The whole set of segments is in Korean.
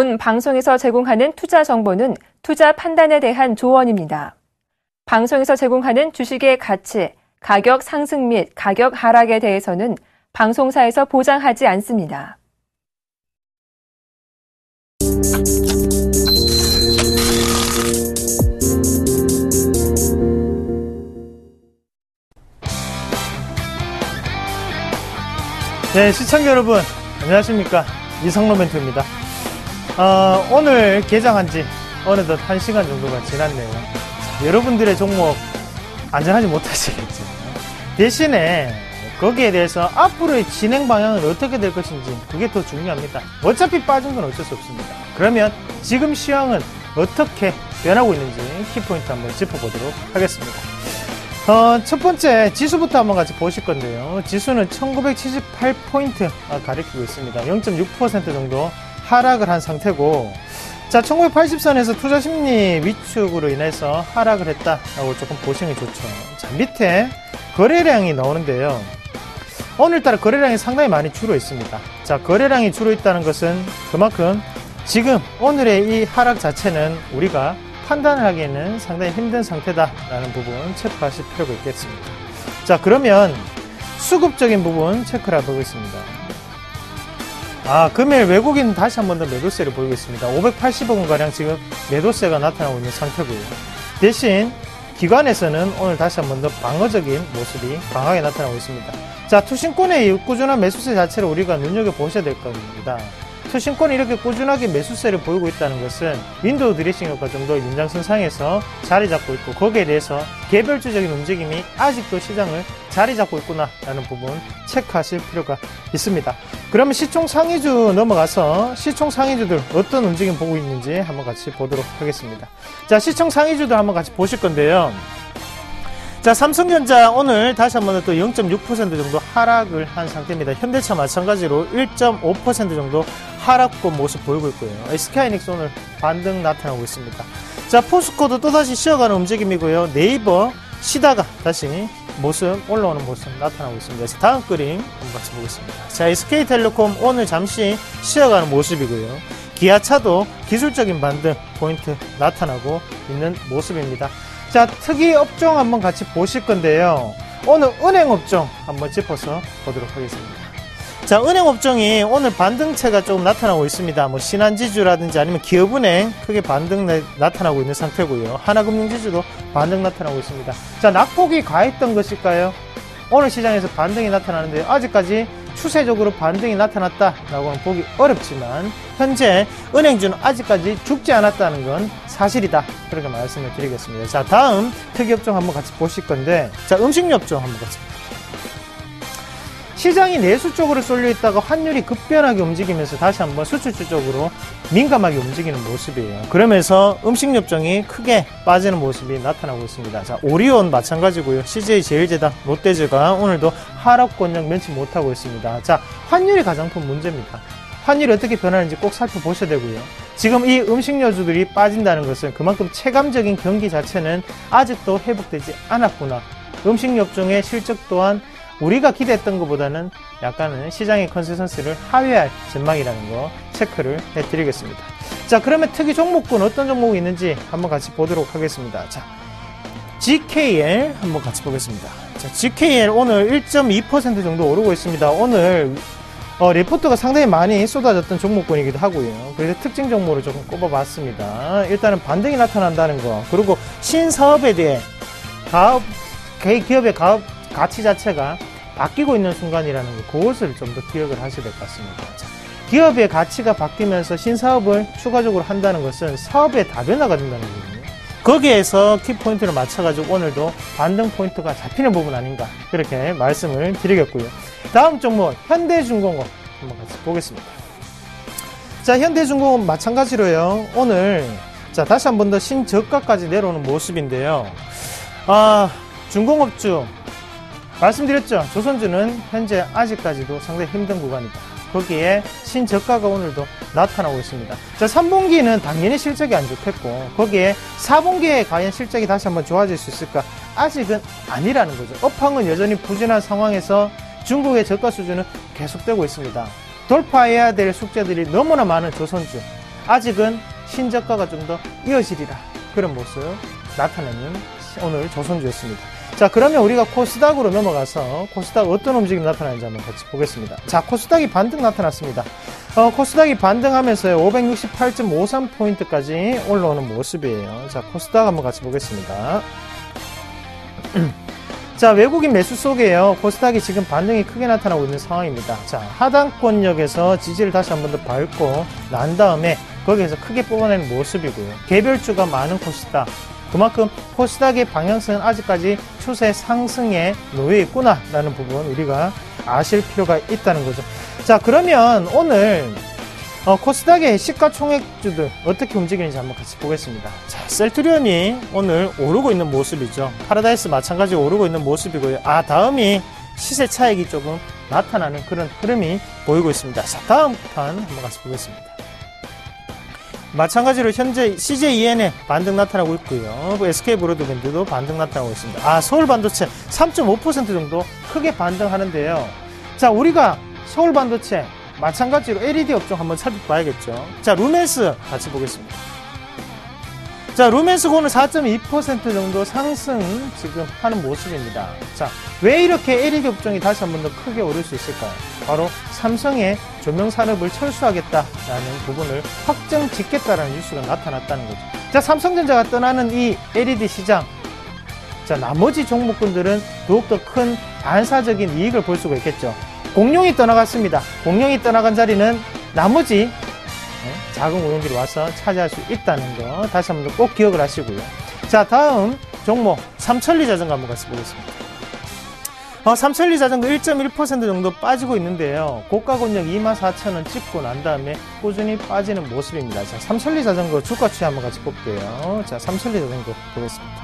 본 방송에서 제공하는 투자 정보는 투자 판단에 대한 조언입니다. 방송에서 제공하는 주식의 가치, 가격 상승 및 가격 하락에 대해서는 방송사에서 보장하지 않습니다. 네, 시청자 여러분, 안녕하십니까. 이성로 멘토입니다. 오늘 개장한 지 어느덧 1시간 정도가 지났네요. 여러분들의 종목 안전하지 못하시겠죠. 대신에 거기에 대해서 앞으로의 진행 방향은 어떻게 될 것인지 그게 더 중요합니다. 어차피 빠진 건 어쩔 수 없습니다. 그러면 지금 시황은 어떻게 변하고 있는지 키포인트 한번 짚어보도록 하겠습니다. 첫 번째 지수부터 한번 같이 보실 건데요. 지수는 1978포인트 가리키고 있습니다. 0.6% 정도 하락을 한 상태고, 자, 1980선에서 투자심리 위축으로 인해서 하락을 했다라고 조금 보시는 게 좋죠. 자, 밑에 거래량이 나오는데요. 오늘따라 거래량이 상당히 많이 줄어 있습니다. 자, 거래량이 줄어 있다는 것은 그만큼 지금 오늘의 이 하락 자체는 우리가 판단을 하기에는 상당히 힘든 상태다라는 부분 체크하실 필요가 있겠습니다. 자, 그러면 수급적인 부분 체크를 해보겠습니다. 금일 외국인 다시 한 번 더 매도세를 보이고 있습니다. 580억 원가량 지금 매도세가 나타나고 있는 상태고요. 대신 기관에서는 오늘 다시 한 번 더 방어적인 모습이 강하게 나타나고 있습니다. 자, 투신권의 꾸준한 매수세 자체를 우리가 눈여겨보셔야 될 겁니다. 투신권이 이렇게 꾸준하게 매수세를 보이고 있다는 것은 윈도우 드레싱 효과 정도 연장선상에서 자리 잡고 있고, 거기에 대해서 개별주적인 움직임이 아직도 시장을 자리 잡고 있구나라는 부분 체크하실 필요가 있습니다. 그러면 시총 상위주 넘어가서 시총 상위주들 어떤 움직임 보고 있는지 한번 같이 보도록 하겠습니다. 자, 시총 상위주들 한번 같이 보실 건데요. 자, 삼성전자 오늘 다시 한번 또 0.6% 정도 하락을 한 상태입니다. 현대차 마찬가지로 1.5% 정도 하락권 모습 보이고 있고요. SK하이닉스 오늘 반등 나타나고 있습니다. 자, 포스코도 또다시 쉬어가는 움직임이고요. 네이버 쉬다가 다시 모습 올라오는 모습 나타나고 있습니다. 그래서 다음 그림 한번 같이 보겠습니다. 자, SK텔레콤 오늘 잠시 쉬어가는 모습이고요. 기아차도 기술적인 반등 포인트 나타나고 있는 모습입니다. 자, 특이 업종 한번 같이 보실 건데요. 오늘 은행 업종 한번 짚어서 보도록 하겠습니다. 자, 은행 업종이 오늘 반등세가 조금 나타나고 있습니다. 뭐 신한지주라든지 아니면 기업은행 크게 반등 나타나고 있는 상태고요. 하나금융지주도 반등 나타나고 있습니다. 자, 낙폭이 과했던 것일까요? 오늘 시장에서 반등이 나타나는데 아직까지 추세적으로 반등이 나타났다라고는 보기 어렵지만 현재 은행주는 아직까지 죽지 않았다는 건 사실이다, 그렇게 말씀을 드리겠습니다. 자, 다음 특이업종 한번 같이 보실 건데, 자, 음식료업종 한번 같이 시장이 내수 쪽으로 쏠려 있다가 환율이 급변하게 움직이면서 다시 한번 수출주 쪽으로 민감하게 움직이는 모습이에요. 그러면서 음식료업종이 크게 빠지는 모습이 나타나고 있습니다. 자, 오리온 마찬가지고요. CJ제일제당, 롯데제가 오늘도 하락권역 면치 못하고 있습니다. 자, 환율이 가장 큰 문제입니다. 환율이 어떻게 변하는지 꼭 살펴보셔야 되고요. 지금 이 음식료주들이 빠진다는 것은 그만큼 체감적인 경기 자체는 아직도 회복되지 않았구나. 음식료업종의 실적 또한 우리가 기대했던 것보다는 약간은 시장의 컨센서스를 하회할 전망이라는 거 체크를 해드리겠습니다. 자, 그러면 특이 종목군 어떤 종목이 있는지 한번 같이 보도록 하겠습니다. 자, GKL 한번 같이 보겠습니다. 자, GKL 오늘 1.2% 정도 오르고 있습니다. 오늘 리포트가 상당히 많이 쏟아졌던 종목군이기도 하고요. 그래서 특징 종목을 조금 꼽아봤습니다. 일단은 반등이 나타난다는 거, 그리고 신사업에 대해 기업의 가치 자체가 바뀌고 있는 순간이라는 거, 그것을 좀 더 기억을 하셔야 될 것 같습니다. 자, 기업의 가치가 바뀌면서 신사업을 추가적으로 한다는 것은 사업의 다변화가 된다는 거거든요. 거기에서 키포인트를 맞춰가지고 오늘도 반등 포인트가 잡히는 부분 아닌가, 그렇게 말씀을 드리겠고요. 다음 종목 현대중공업 한번 같이 보겠습니다. 자, 현대중공업 마찬가지로요. 오늘 자, 다시 한 번 더 신저가까지 내려오는 모습인데요. 중공업주 말씀드렸죠. 조선주는 현재 아직까지도 상당히 힘든 구간이다. 거기에 신저가가 오늘도 나타나고 있습니다. 자, 3분기는 당연히 실적이 안 좋겠고, 거기에 4분기에 과연 실적이 다시 한번 좋아질 수 있을까? 아직은 아니라는 거죠. 업황은 여전히 부진한 상황에서 중국의 저가 수준은 계속되고 있습니다. 돌파해야 될 숙제들이 너무나 많은 조선주, 아직은 신저가가 좀 더 이어지리라 그런 모습 나타내는 오늘 조선주였습니다. 자, 그러면 우리가 코스닥으로 넘어가서 코스닥 어떤 움직임 나타나는지 한번 같이 보겠습니다. 자, 코스닥이 반등 나타났습니다. 코스닥이 반등하면서 568.53포인트까지 올라오는 모습이에요. 자, 코스닥 한번 같이 보겠습니다. 자, 외국인 매수 속에요. 코스닥이 지금 반등이 크게 나타나고 있는 상황입니다. 자, 하단권역에서 지지를 다시 한 번 더 밟고 난 다음에 거기에서 크게 뽑아내는 모습이고요. 개별주가 많은 코스닥. 그만큼 코스닥의 방향성은 아직까지 추세 상승에 놓여 있구나 라는 부분 우리가 아실 필요가 있다는 거죠. 자, 그러면 오늘 코스닥의 시가총액주들 어떻게 움직이는지 한번 같이 보겠습니다. 자, 셀트리온이 오늘 오르고 있는 모습이죠. 파라다이스 마찬가지로 오르고 있는 모습이고요. 다음이 시세 차익이 조금 나타나는 그런 흐름이 보이고 있습니다. 자, 다음 판 한번 같이 보겠습니다. 마찬가지로 현재 CJEN에 반등 나타나고 있고요. SK브로드밴드도 반등 나타나고 있습니다. 서울반도체 3.5% 정도 크게 반등하는데요. 자, 우리가 서울반도체 마찬가지로 LED 업종 한번 살펴봐야겠죠. 자, 루멘스 같이 보겠습니다. 자, 루멘스가 오늘 4.2% 정도 상승 지금 하는 모습입니다. 자, 왜 이렇게 LED 업종이 다시 한 번 더 크게 오를 수 있을까요? 바로 삼성의 조명산업을 철수하겠다라는 부분을 확정 짓겠다라는 뉴스가 나타났다는 거죠. 자, 삼성전자가 떠나는 이 LED 시장. 자, 나머지 종목군들은 더욱더 큰 반사적인 이익을 볼 수가 있겠죠. 공룡이 떠나갔습니다. 공룡이 떠나간 자리는 나머지 작은 공룡들이 와서 차지할 수 있다는 거 다시 한번 꼭 기억을 하시고요. 자, 다음 종목 삼천리 자전거 한번 같이 보겠습니다. 삼천리 자전거 1.1% 정도 빠지고 있는데요. 고가 권역 24,000원 찍고 난 다음에 꾸준히 빠지는 모습입니다. 자, 삼천리 자전거 주가 추이 한번 같이 볼게요. 자, 삼천리 자전거 보겠습니다.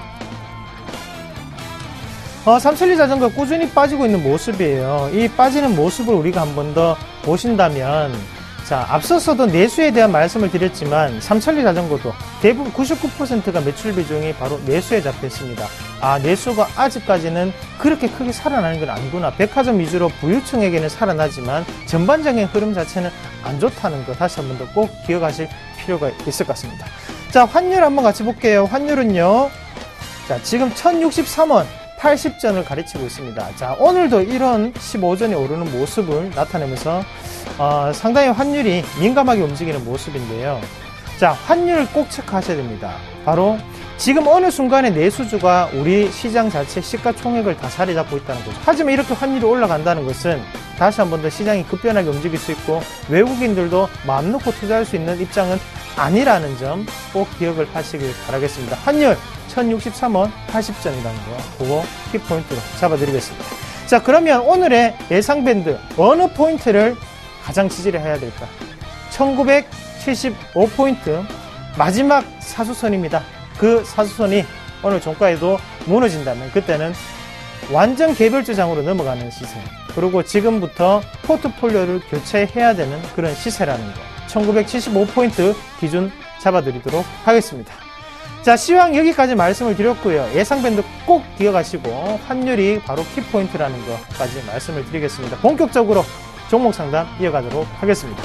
삼천리 자전거 꾸준히 빠지고 있는 모습이에요. 이 빠지는 모습을 우리가 한 번 더 보신다면, 자, 앞서서도 내수에 대한 말씀을 드렸지만 삼천리 자전거도 대부분 99%가 매출 비중이 바로 내수에 잡혀 있습니다. 내수가 아직까지는 그렇게 크게 살아나는 건 아니구나. 백화점 위주로 부유층에게는 살아나지만 전반적인 흐름 자체는 안 좋다는 거 다시 한 번 더 꼭 기억하실 필요가 있을 것 같습니다. 자, 환율 한번 같이 볼게요. 환율은요, 자, 지금 1063원 80전을 가르치고 있습니다. 자, 오늘도 이런 15전이 오르는 모습을 나타내면서 상당히 환율이 민감하게 움직이는 모습인데요. 자, 환율 꼭 체크하셔야 됩니다. 바로 지금 어느 순간에 내수주가 우리 시장 자체 시가총액을 다 자리 잡고 있다는 거죠. 하지만 이렇게 환율이 올라간다는 것은 다시 한 번 더 시장이 급변하게 움직일 수 있고 외국인들도 마음 놓고 투자할 수 있는 입장은 아니라는 점 꼭 기억을 하시길 바라겠습니다. 환율 1063원 80전이라는 거 그거 키포인트로 잡아드리겠습니다. 자, 그러면 오늘의 예상밴드 어느 포인트를 가장 지지를 해야 될까? 1975포인트 마지막 사수선입니다. 그 사수선이 오늘 종가에도 무너진다면 그때는 완전 개별주장으로 넘어가는 시세, 그리고 지금부터 포트폴리오를 교체해야 되는 그런 시세라는 거 1975포인트 기준 잡아드리도록 하겠습니다. 자, 시황 여기까지 말씀을 드렸고요. 예상밴드 꼭 기억하시고 환율이 바로 키포인트라는 것까지 말씀을 드리겠습니다. 본격적으로 종목 상담 이어가도록 하겠습니다.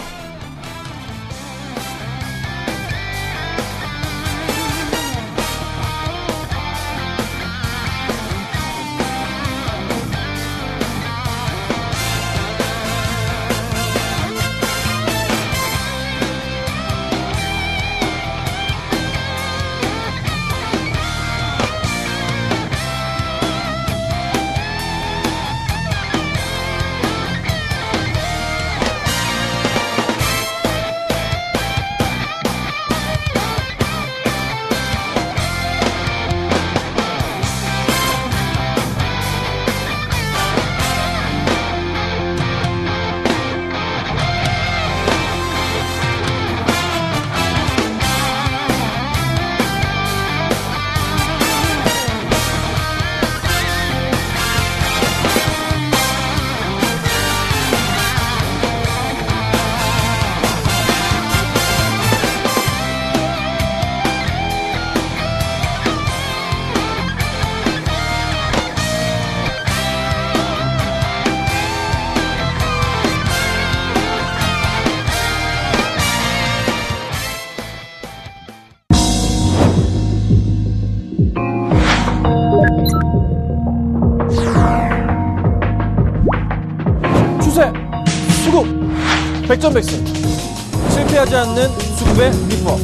백전백승. 실패하지 않는 수급의 비법.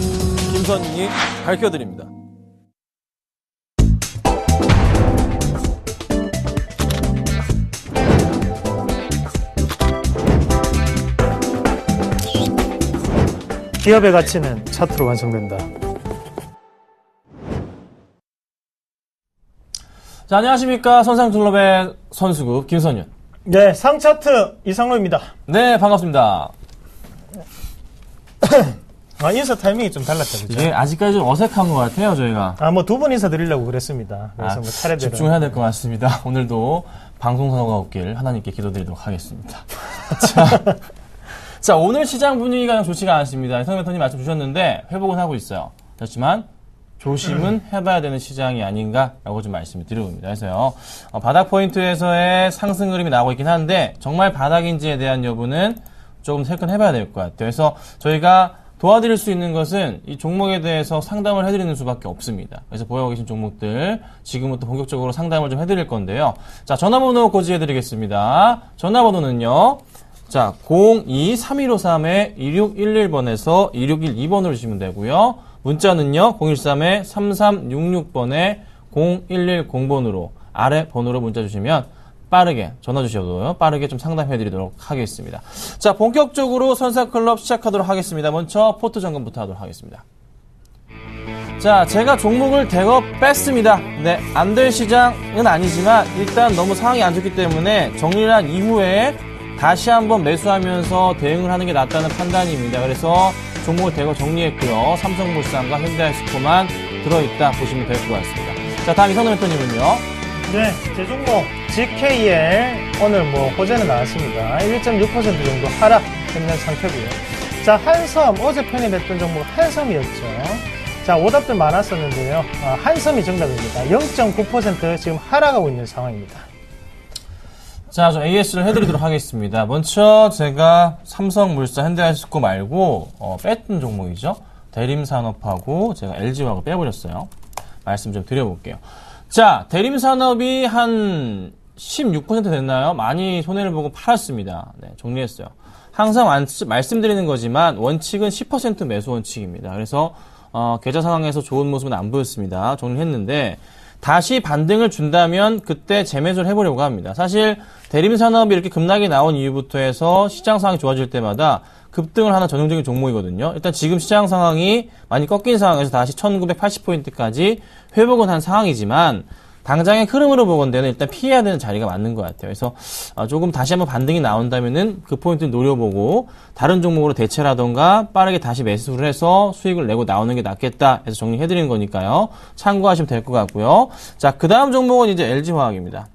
김선윤이 밝혀드립니다. 기업의 가치는 차트로 완성된다. 자, 안녕하십니까. 선상클럽의 선수급 김선윤. 네, 상차트 이상로입니다. 네, 반갑습니다. 인사 타이밍이 좀 달랐다, 그죠? 이게 아직까지 좀 어색한 것 같아요, 저희가. 뭐 두 분 인사드리려고 그랬습니다. 그래서 뭐 차례대로. 집중해야 될 것 같습니다. 오늘도 방송사고가 없길 하나님께 기도드리도록 하겠습니다. 자, 오늘 시장 분위기가 좋지가 않습니다. 성멘토님 말씀 주셨는데 회복은 하고 있어요. 그렇지만 조심은 해봐야 되는 시장이 아닌가라고 좀 말씀을 드려봅니다. 그래서요, 바닥 포인트에서의 상승 그림이 나오고 있긴 한데 정말 바닥인지에 대한 여부는 조금 체크해봐야 될 것 같아요. 그래서 저희가 도와드릴 수 있는 것은 이 종목에 대해서 상담을 해드리는 수밖에 없습니다. 그래서 보유하고 계신 종목들 지금부터 본격적으로 상담을 좀 해드릴 건데요. 자, 전화번호 고지해드리겠습니다. 전화번호는요. 자, 02-3153-2611번에서 2612번으로 주시면 되고요. 문자는요, 013-3366번에 0110번으로 아래 번호로 문자 주시면 빠르게 전화 주셔도 빠르게 좀 상담해 드리도록 하겠습니다. 자, 본격적으로 선사클럽 시작하도록 하겠습니다. 먼저 포트 점검부터 하도록 하겠습니다. 자, 제가 종목을 대거 뺐습니다. 네, 안 될 시장은 아니지만 일단 너무 상황이 안 좋기 때문에 정리를 한 이후에 다시 한번 매수하면서 대응을 하는 게 낫다는 판단입니다. 그래서 종목을 대거 정리했고요. 삼성물산과 현대아이스코만 들어있다 보시면 될 것 같습니다. 자, 다음 이성노 멘토님은요. 네, 제 종목 GKL 오늘 뭐 호재는 나왔습니다. 1.6% 정도 하락했는 상태고요. 자, 한섬 어제 편입했던 종목 한섬이었죠. 자, 오답들 많았었는데요. 한섬이 정답입니다. 0.9% 지금 하락하고 있는 상황입니다. 자, 좀 AS를 해드리도록 하겠습니다. 먼저 제가 삼성물산, 현대아이스코 말고 뺐던 종목이죠. 대림산업하고 제가 LG화학을 빼버렸어요. 말씀 좀 드려볼게요. 자, 대림산업이 한 16% 됐나요? 많이 손해를 보고 팔았습니다. 네, 정리했어요. 항상 말씀드리는 거지만 원칙은 10% 매수 원칙입니다. 그래서 계좌 상황에서 좋은 모습은 안 보였습니다. 정리했는데 다시 반등을 준다면 그때 재매수를 해보려고 합니다. 사실 대림산업이 이렇게 급락이 나온 이후부터 해서 시장 상황이 좋아질 때마다 급등을 하는 전형적인 종목이거든요. 일단 지금 시장 상황이 많이 꺾인 상황에서 다시 1980포인트까지 회복은 한 상황이지만 당장의 흐름으로 보건대는 일단 피해야 되는 자리가 맞는 것 같아요. 그래서 조금 다시 한번 반등이 나온다면은 그 포인트를 노려보고 다른 종목으로 대체라던가 빠르게 다시 매수를 해서 수익을 내고 나오는 게 낫겠다 해서 정리해드리는 거니까요. 참고하시면 될 것 같고요. 자, 그 다음 종목은 이제 LG화학입니다.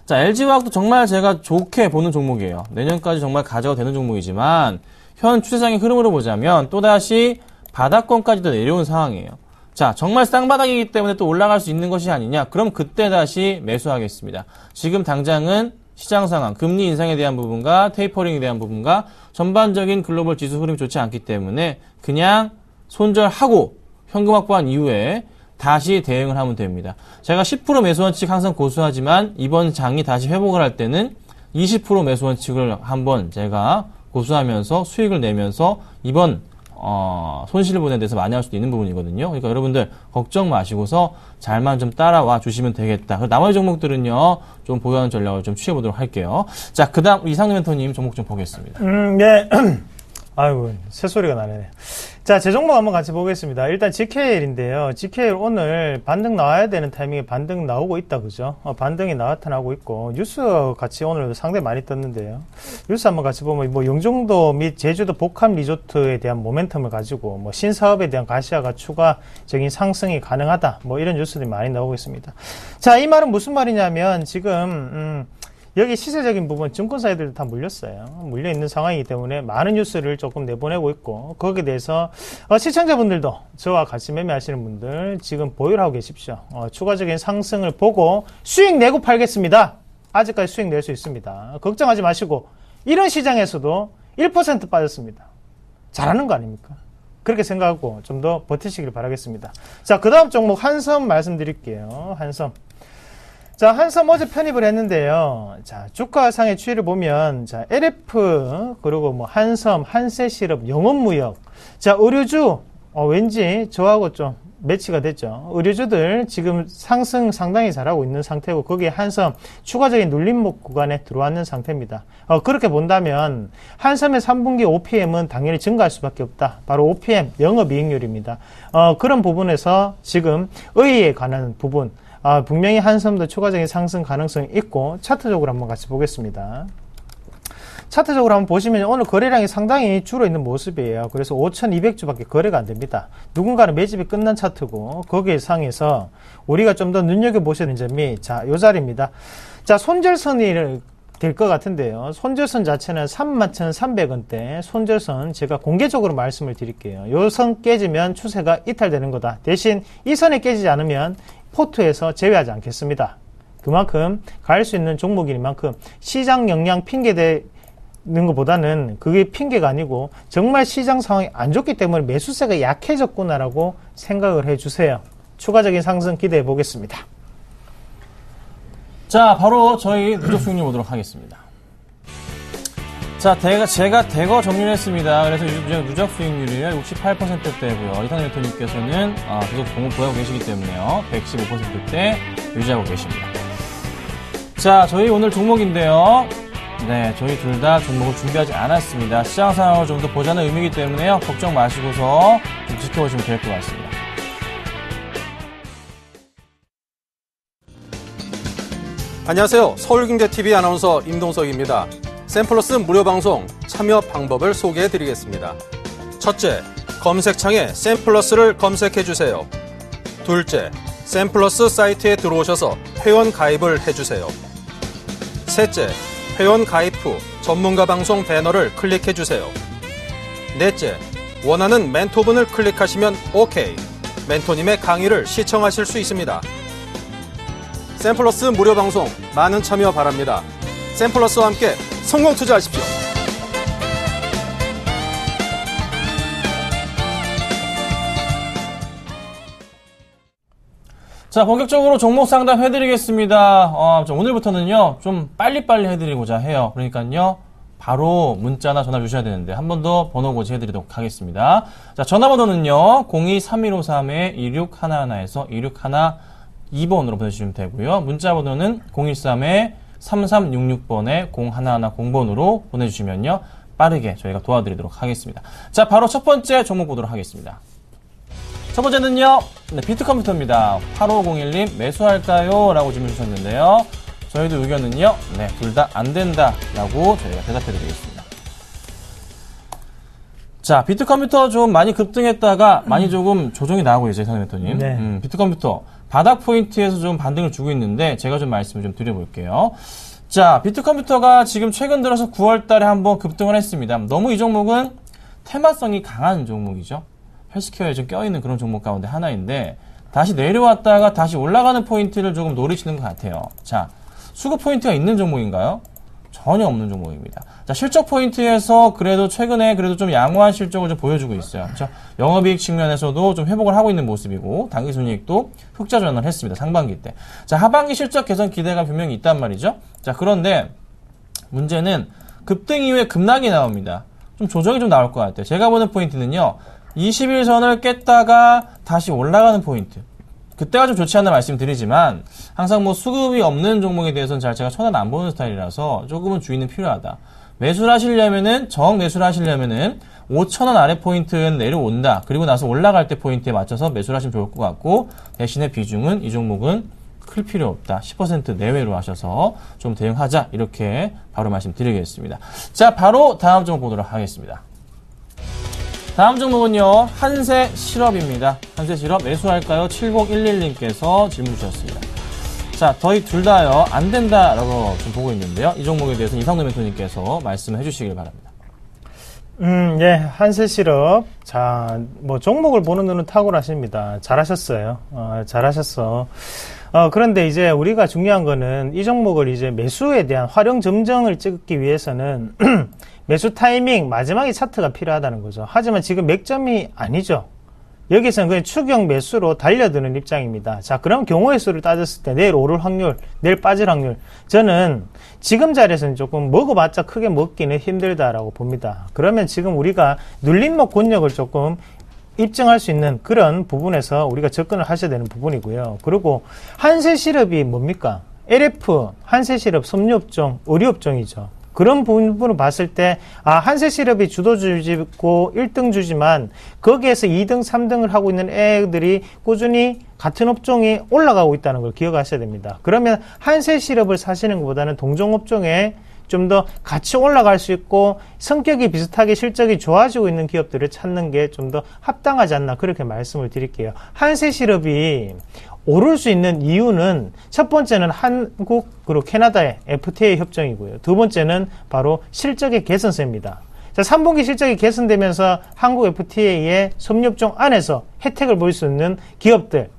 자, LG화학도 정말 제가 좋게 보는 종목이에요. 내년까지 정말 가져가 되는 종목이지만 현 추세상의 흐름으로 보자면 또다시 바닥권까지도 내려온 상황이에요. 자, 정말 쌍바닥이기 때문에 또 올라갈 수 있는 것이 아니냐? 그럼 그때 다시 매수하겠습니다. 지금 당장은 시장 상황, 금리 인상에 대한 부분과 테이퍼링에 대한 부분과 전반적인 글로벌 지수 흐름이 좋지 않기 때문에 그냥 손절하고 현금 확보한 이후에 다시 대응을 하면 됩니다. 제가 10% 매수 원칙 항상 고수하지만 이번 장이 다시 회복을 할 때는 20% 매수 원칙을 한번 제가 고수하면서 수익을 내면서 이번 손실 분에 대해서 많이 할 수도 있는 부분이거든요. 그러니까 여러분들 걱정 마시고서 잘만 좀 따라와 주시면 되겠다. 나머지 종목들은요, 좀 보유하는 전략을 좀 취해보도록 할게요. 자, 그 다음 이상노 멘토님 종목 좀 보겠습니다. 네. 아이고, 새소리가 나네. 자, 제 종목 한번 같이 보겠습니다. 일단 GKL인데요. GKL 오늘 반등 나와야 되는 타이밍에 반등 나오고 있다, 그죠? 반등이 나타나고 있고, 뉴스 같이 오늘 상당히 많이 떴는데요. 뉴스 한번 같이 보면, 뭐, 영종도 및 제주도 복합 리조트에 대한 모멘텀을 가지고, 뭐, 신사업에 대한 가시화가 추가적인 상승이 가능하다. 뭐, 이런 뉴스들이 많이 나오고 있습니다. 자, 이 말은 무슨 말이냐면, 지금, 여기 시세적인 부분 증권사들도 다 물렸어요. 물려있는 상황이기 때문에 많은 뉴스를 조금 내보내고 있고 거기에 대해서 시청자분들도 저와 같이 매매하시는 분들 지금 보유를 하고 계십시오. 추가적인 상승을 보고 수익 내고 팔겠습니다. 아직까지 수익 낼 수 있습니다. 걱정하지 마시고 이런 시장에서도 1% 빠졌습니다. 잘하는 거 아닙니까? 그렇게 생각하고 좀 더 버티시길 바라겠습니다. 자, 그 다음 종목 한섬 말씀드릴게요. 한섬. 자, 한섬 어제 편입을 했는데요. 자, 주가상의 추이를 보면, 자, LF, 그리고 뭐, 한섬, 한세시럽, 영업무역. 자, 의류주, 왠지 저하고 좀 매치가 됐죠. 의류주들 지금 상승 상당히 잘하고 있는 상태고, 거기에 한섬, 추가적인 눌림목 구간에 들어왔는 상태입니다. 그렇게 본다면, 한섬의 3분기 OPM은 당연히 증가할 수밖에 없다. 바로 OPM, 영업이익률입니다. 그런 부분에서 지금 의의에 관한 부분, 분명히 한섬도 추가적인 상승 가능성이 있고 차트적으로 한번 같이 보겠습니다. 차트적으로 한번 보시면 오늘 거래량이 상당히 줄어있는 모습이에요. 그래서 5,200주밖에 거래가 안 됩니다. 누군가는 매집이 끝난 차트고 거기에 상에서 우리가 좀 더 눈여겨보셔야 되는 점이 자, 요 자리입니다. 자, 손절선이 될 것 같은데요. 손절선 자체는 31,300원대 손절선 제가 공개적으로 말씀을 드릴게요. 요 선 깨지면 추세가 이탈되는 거다. 대신 이 선이 깨지지 않으면 포트에서 제외하지 않겠습니다. 그만큼 갈 수 있는 종목인 만큼 시장 영향 핑계대는 것보다는 그게 핑계가 아니고 정말 시장 상황이 안 좋기 때문에 매수세가 약해졌구나라고 생각을 해주세요. 추가적인 상승 기대해 보겠습니다. 자, 바로 저희 누적 수익률 보도록 하겠습니다. 자, 제가 대거 정리를 했습니다. 그래서 누적 수익률이 68%대고요. 이상현 대표님께서는 계속 공을 보유하고 계시기 때문에요. 115%대 유지하고 계십니다. 자, 저희 오늘 종목인데요. 네, 저희 둘 다 종목을 준비하지 않았습니다. 시장 상황을 좀 더 보자는 의미이기 때문에요. 걱정 마시고서 좀 지켜보시면 될 것 같습니다. 안녕하세요. 서울경제TV 아나운서 임동석입니다. 샘플러스 무료 방송 참여 방법을 소개해드리겠습니다. 첫째, 검색창에 샘플러스를 검색해주세요. 둘째, 샘플러스 사이트에 들어오셔서 회원 가입을 해주세요. 셋째, 회원 가입 후 전문가 방송 배너를 클릭해주세요. 넷째, 원하는 멘토분을 클릭하시면 OK. 멘토님의 강의를 시청하실 수 있습니다. 샘플러스 무료 방송 많은 참여 바랍니다. 샘플러스와 함께 성공 투자하십시오. 자, 본격적으로 종목 상담 해드리겠습니다. 오늘부터는요, 좀 빨리빨리 해드리고자 해요. 그러니까요, 바로 문자나 전화 주셔야 되는데, 한 번 더 번호 고지해드리도록 하겠습니다. 자, 전화번호는요, 02-3153-2611에서 2612번으로 보내주시면 되고요. 문자 번호는 013-3366번에 0110번으로 보내주시면요, 빠르게 저희가 도와드리도록 하겠습니다. 자, 바로 첫 번째 종목 보도록 하겠습니다. 첫 번째는요, 네, 비트컴퓨터입니다. 8501님, 매수할까요? 라고 질문 주셨는데요. 저희도 의견은요, 네, 둘 다 안 된다. 라고 저희가 대답해 드리겠습니다. 자, 비트컴퓨터 좀 많이 급등했다가 많이 조금 조정이 나오고 있어요, 선생님. 네. 비트컴퓨터 바닥 포인트에서 좀 반등을 주고 있는데 제가 좀 말씀을 좀 드려볼게요. 자, 비트컴퓨터가 지금 최근 들어서 9월 달에 한번 급등을 했습니다. 너무 이 종목은 테마성이 강한 종목이죠. 헬스케어에 좀 껴있는 그런 종목 가운데 하나인데 다시 내려왔다가 다시 올라가는 포인트를 조금 노리시는 것 같아요. 자, 수급 포인트가 있는 종목인가요? 전혀 없는 종목입니다. 자, 실적 포인트에서 그래도 최근에 그래도 좀 양호한 실적을 좀 보여주고 있어요. 그렇죠? 영업이익 측면에서도 좀 회복을 하고 있는 모습이고 당기순이익도 흑자 전환을 했습니다. 상반기 때. 자, 하반기 실적 개선 기대가 분명히 있단 말이죠. 자, 그런데 문제는 급등 이후에 급락이 나옵니다. 좀 조정이 좀 나올 것 같아요. 제가 보는 포인트는요. 20일선을 깼다가 다시 올라가는 포인트. 그때가 좀 좋지 않나 말씀드리지만 항상 뭐 수급이 없는 종목에 대해서는 잘 제가 천안 안 보는 스타일이라서 조금은 주의는 필요하다. 매수를 하시려면은 정매수를 하시려면은 5,000원 아래 포인트는 내려온다. 그리고 나서 올라갈 때 포인트에 맞춰서 매수를 하시면 좋을 것 같고 대신에 비중은 이 종목은 클 필요 없다. 10% 내외로 하셔서 좀 대응하자. 이렇게 바로 말씀드리겠습니다. 자, 바로 다음 종목 보도록 하겠습니다. 다음 종목은요, 한세실업입니다. 한세실업 매수할까요? 7011님께서 질문 주셨습니다. 자, 저희 둘 다요, 안 된다라고 좀 보고 있는데요. 이 종목에 대해서 이상도 멘토님께서 말씀해 주시길 바랍니다. 예, 한세실업. 자, 뭐, 종목을 보는 눈은 탁월하십니다. 잘하셨어요. 잘하셨어. 그런데 이제 우리가 중요한 거는 이 종목을 이제 매수에 대한 활용 점정을 찍기 위해서는 매수 타이밍, 마지막에 차트가 필요하다는 거죠. 하지만 지금 맥점이 아니죠. 여기서는 그냥 추격 매수로 달려드는 입장입니다. 자, 그럼 경우의 수를 따졌을 때 내일 오를 확률, 내일 빠질 확률. 저는 지금 자리에서는 조금 먹어봤자 크게 먹기는 힘들다라고 봅니다. 그러면 지금 우리가 눌림목 권역을 조금 입증할 수 있는 그런 부분에서 우리가 접근을 하셔야 되는 부분이고요. 그리고 한세실업이 뭡니까? LF, 한세실업, 섬유업종, 의류업종이죠. 그런 부분을 봤을 때, 한세실업이 주도주지고 1등 주지만, 거기에서 2등, 3등을 하고 있는 애들이 꾸준히 같은 업종이 올라가고 있다는 걸 기억하셔야 됩니다. 그러면 한세실업을 사시는 것보다는 동종업종에 좀 더 같이 올라갈 수 있고, 성격이 비슷하게 실적이 좋아지고 있는 기업들을 찾는 게 좀 더 합당하지 않나, 그렇게 말씀을 드릴게요. 한세실업이 오를 수 있는 이유는 첫 번째는 한국 그리고 캐나다의 FTA 협정이고요. 두 번째는 바로 실적의 개선세입니다. 자, 3분기 실적이 개선되면서 한국 FTA의 섬유업종 안에서 혜택을 볼 수 있는 기업들,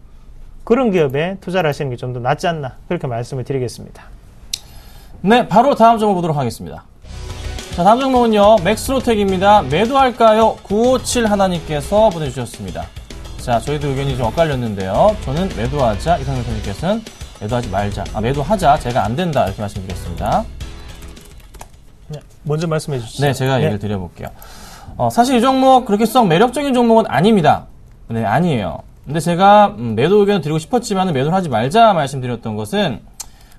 그런 기업에 투자를 하시는 게 좀 더 낫지 않나, 그렇게 말씀을 드리겠습니다. 네, 바로 다음 종목 보도록 하겠습니다. 자, 다음 종목은요, 맥스로텍입니다. 매도할까요? 957 하나님께서 보내주셨습니다. 자, 저희도 의견이 좀 엇갈렸는데요. 저는 매도하자, 이상민 선생님께서는 매도하지 말자. 매도하자, 제가 안 된다, 이렇게 말씀드렸습니다. 네, 먼저 말씀해 주시죠. 네, 제가 얘기를 드려볼게요. 사실 이 종목 그렇게 썩 매력적인 종목은 아닙니다. 네, 아니에요. 근데 제가 매도 의견을 드리고 싶었지만 매도를 하지 말자 말씀드렸던 것은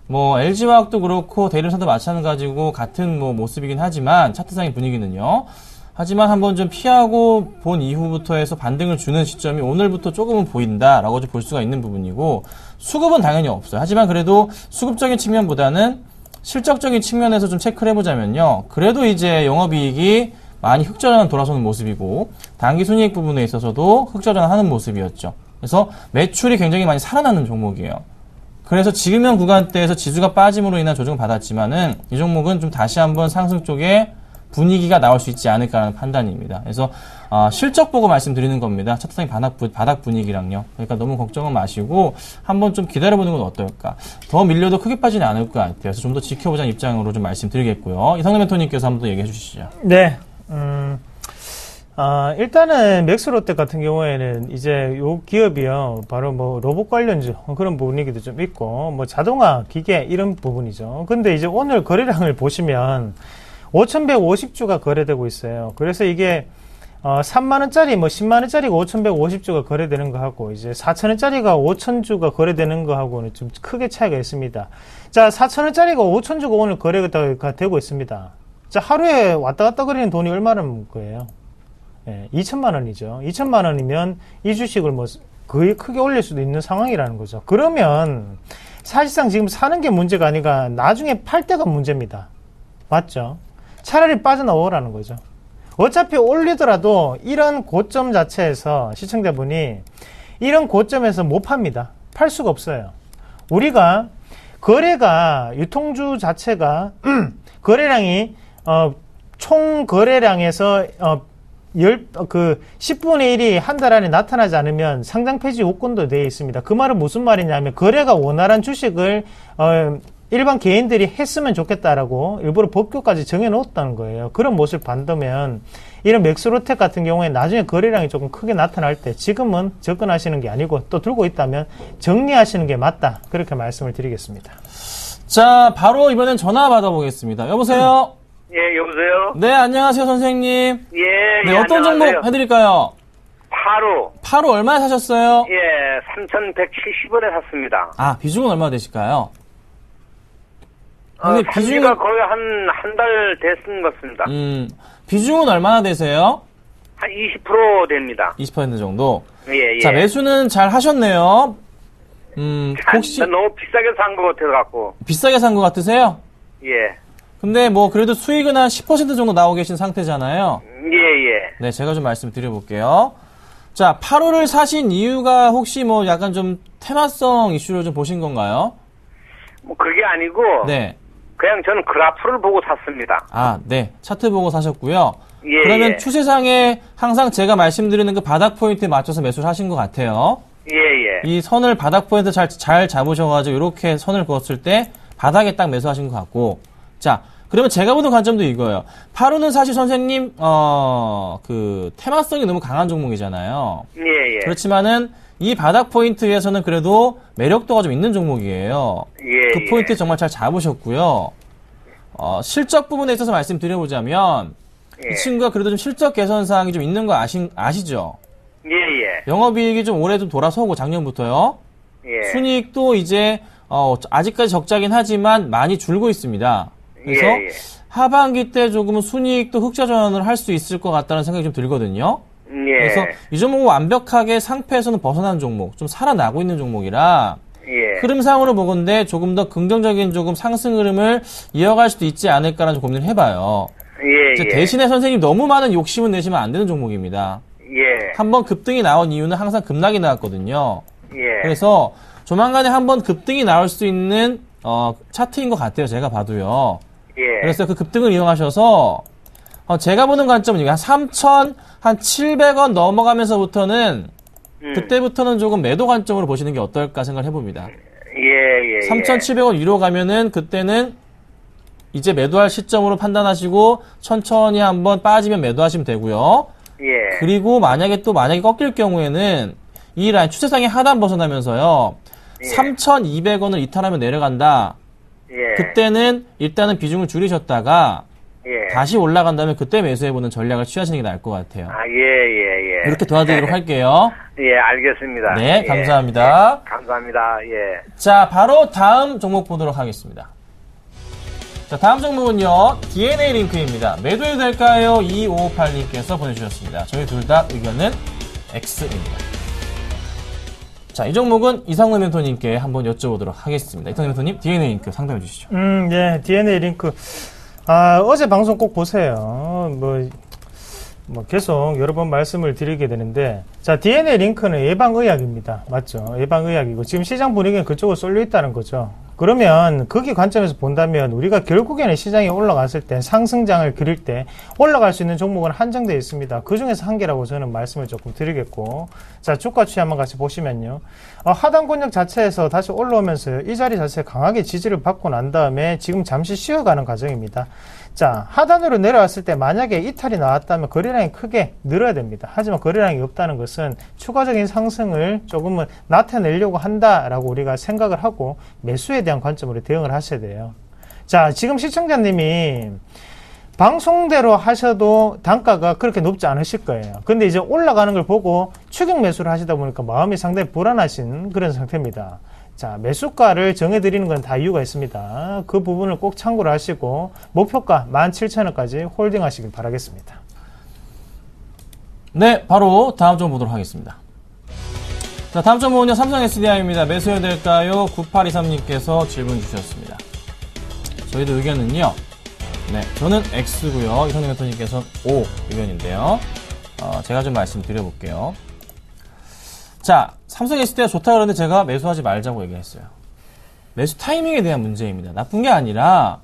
LG화학도 그렇고 대림사도 마찬가지고 같은 모습이긴 하지만 차트상의 분위기는요. 하지만 한번 좀 피하고 본 이후부터 해서 반등을 주는 시점이 오늘부터 조금은 보인다라고 좀 볼 수가 있는 부분이고, 수급은 당연히 없어요. 하지만 그래도 수급적인 측면보다는 실적적인 측면에서 좀 체크를 해보자면요. 그래도 이제 영업이익이 많이 흑전환 돌아서는 모습이고, 당기순이익 부분에 있어서도 흑전환하는 모습이었죠. 그래서 매출이 굉장히 많이 살아나는 종목이에요. 그래서 지금형 구간대에서 지수가 빠짐으로 인한 조정을 받았지만은 이 종목은 좀 다시 한번 상승 쪽에 분위기가 나올 수 있지 않을까라는 판단입니다. 그래서 실적 보고 말씀드리는 겁니다. 차트상의 바닥 분위기랑요. 그러니까 너무 걱정은 마시고 한번 좀 기다려보는 건 어떨까. 더 밀려도 크게 빠지는 않을 것 같아요. 그래서 좀 더 지켜보자는 입장으로 좀 말씀드리겠고요. 이상남 멘토님께서 한번 더 얘기해 주시죠. 네. 일단은 맥스롯텍 같은 경우에는 이제 요 기업이요, 바로 로봇 관련주 그런 분위기도 좀 있고, 자동화, 기계 이런 부분이죠. 근데 이제 오늘 거래량을 보시면 5,150주가 거래되고 있어요. 그래서 이게 3만원짜리 10만원짜리가 5,150주가 거래되는 거하고 이제 4,000원짜리가 5,000주가 거래되는 거하고는 좀 크게 차이가 있습니다. 자, 4,000원짜리가 5,000주가 오늘 거래가 되고 있습니다. 자, 하루에 왔다 갔다 거리는 돈이 얼마나 거예요? 2천만원이죠. 2천만원이면 이 주식을 거의 크게 올릴 수도 있는 상황이라는 거죠. 그러면 사실상 지금 사는 게 문제가 아니라 나중에 팔 때가 문제입니다. 맞죠? 차라리 빠져나오라는 거죠. 어차피 올리더라도 이런 고점 자체에서 시청자분이 이런 고점에서 못 팝니다. 팔 수가 없어요. 우리가 거래가 유통주 자체가 거래량이 총 거래량에서 10분의 1이 한 달 안에 나타나지 않으면 상장 폐지 요건도 되어 있습니다. 그 말은 무슨 말이냐면 거래가 원활한 주식을 일반 개인들이 했으면 좋겠다라고 일부러 법규까지 정해놓았다는 거예요. 그런 모습을 반다면 이런 맥스로텍 같은 경우에 나중에 거래량이 조금 크게 나타날 때 지금은 접근하시는 게 아니고 또 들고 있다면 정리하시는 게 맞다. 그렇게 말씀을 드리겠습니다. 자, 바로 이번엔 전화 받아보겠습니다. 여보세요? 예, 여보세요? 네, 안녕하세요, 선생님. 예, 네, 어떤 종목 해드릴까요? 파로 얼마에 사셨어요? 예, 3,170원에 샀습니다. 비중은 얼마나 되실까요? 비중이 거의 한 달 됐은 것 같습니다. 비중은 얼마나 되세요? 한 20% 됩니다. 20% 정도? 예. 자, 매수는 잘 하셨네요. 혹시. 너무 비싸게 산 것 같아갖고. 비싸게 산 것 같으세요? 예. 근데 그래도 수익은 한 10% 정도 나오고 계신 상태잖아요? 예. 네, 제가 좀 말씀드려볼게요. 자, 8호를 사신 이유가 혹시 약간 좀 테마성 이슈를 좀 보신 건가요? 그게 아니고. 네. 그냥 저는 그래프를 보고 샀습니다. 네. 차트 보고 사셨고요. 예. 그러면 추세상에 항상 제가 말씀드리는 그 바닥 포인트에 맞춰서 매수를 하신 것 같아요. 예. 이 선을 바닥 포인트 잘 잡으셔가지고 이렇게 선을 그었을 때 바닥에 딱 매수하신 것 같고. 자, 그러면 제가 보는 관점도 이거예요. 파루는 사실 선생님, 그, 테마성이 너무 강한 종목이잖아요. 예, 예. 그렇지만은, 이 바닥 포인트에서는 그래도 매력도가 좀 있는 종목이에요. 예, 그 포인트 정말 잘 잡으셨고요. 실적 부분에 있어서 말씀드려보자면, 예. 이 친구가 그래도 좀 실적 개선 사항이 좀 있는 거 아시죠? 예, 예. 영업이익이 좀 올해 좀 돌아서고 작년부터요. 예. 순이익도 이제 아직까지 적자긴 하지만 많이 줄고 있습니다. 그래서 예, 예. 하반기 때 조금은 순이익도 흑자 전환을 할 수 있을 것 같다는 생각이 좀 들거든요. 예. 그래서 이 종목은 완벽하게 상패에서는 벗어난 종목, 좀 살아나고 있는 종목이라 예. 흐름상으로 보건데 조금 더 긍정적인 조금 상승 흐름을 이어갈 수도 있지 않을까라는 고민을 해봐요. 예, 이제 예. 대신에 선생님 너무 많은 욕심은 내시면 안 되는 종목입니다. 예. 한번 급등이 나온 이유는 항상 급락이 나왔거든요. 예. 그래서 조만간에 한번 급등이 나올 수 있는 차트인 것 같아요. 제가 봐도요. 예. 그래서 그 급등을 이용하셔서 제가 보는 관점은 이게 한 3,700원 넘어가면서부터는 그때부터는 조금 매도 관점으로 보시는 게 어떨까 생각을 해봅니다. 예, 예. 3,700원 위로 가면은 그때는 이제 매도할 시점으로 판단하시고 천천히 한번 빠지면 매도하시면 되고요. 예. 그리고 만약에 꺾일 경우에는 이 라인 추세상의 하단 벗어나면서요. 예. 3,200원을 이탈하면 내려간다. 예. 그때는 일단은 비중을 줄이셨다가 예. 다시 올라간다면 그때 매수해보는 전략을 취하시는 게 나을 것 같아요. 아, 예, 예, 예. 이렇게 도와드리도록 할게요. 예, 알겠습니다. 네, 예. 감사합니다. 예, 감사합니다. 예. 자, 바로 다음 종목 보도록 하겠습니다. 자, 다음 종목은요, DNA 링크입니다. 매도해도 될까요? 2558님께서 보내주셨습니다. 저희 둘 다 의견은 X입니다. 자, 이 종목은 이상훈 멘토님께 한번 여쭤보도록 하겠습니다. 이상훈 멘토님, DNA 링크 상담해 주시죠. 예, DNA 링크. 어제 방송 꼭 보세요. 계속 여러 번 말씀을 드리게 되는데, 자, DNA 링크는 예방의학입니다. 맞죠? 예방의학이고, 지금 시장 분위기는 그쪽으로 쏠려 있다는 거죠. 그러면 거기 관점에서 본다면 우리가 결국에는 시장이 올라갔을 때 상승장을 그릴 때 올라갈 수 있는 종목은 한정되어 있습니다. 그 중에서 한 개라고 저는 말씀을 조금 드리겠고, 자, 주가 추이 한번 같이 보시면요. 하단 권역 자체에서 다시 올라오면서요. 이 자리 자체가 강하게 지지를 받고 난 다음에 지금 잠시 쉬어가는 과정입니다. 자, 하단으로 내려왔을 때 만약에 이탈이 나왔다면 거래량이 크게 늘어야 됩니다. 하지만 거래량이 없다는 것은 추가적인 상승을 조금은 나타내려고 한다라고 우리가 생각을 하고 매수에 대한 관점으로 대응을 하셔야 돼요. 자, 지금 시청자님이 방송대로 하셔도 단가가 그렇게 높지 않으실 거예요. 근데 이제 올라가는 걸 보고 추격 매수를 하시다 보니까 마음이 상당히 불안하신 그런 상태입니다. 자, 매수가를 정해드리는 건 다 이유가 있습니다. 그 부분을 꼭 참고를 하시고 목표가 17,000원까지 홀딩 하시길 바라겠습니다. 네, 바로 다음 점 보도록 하겠습니다. 자, 다음 점은요, 삼성 SDI입니다. 매수해야 될까요? 9823님께서 질문 주셨습니다. 저희도 의견은요, 네, 저는 X고요. 이성님 멘토님께서는 O 의견인데요. 제가 좀 말씀드려볼게요. 자, 삼성 SDI가 좋다 그러는데 제가 매수하지 말자고 얘기했어요. 매수 타이밍에 대한 문제입니다. 나쁜 게 아니라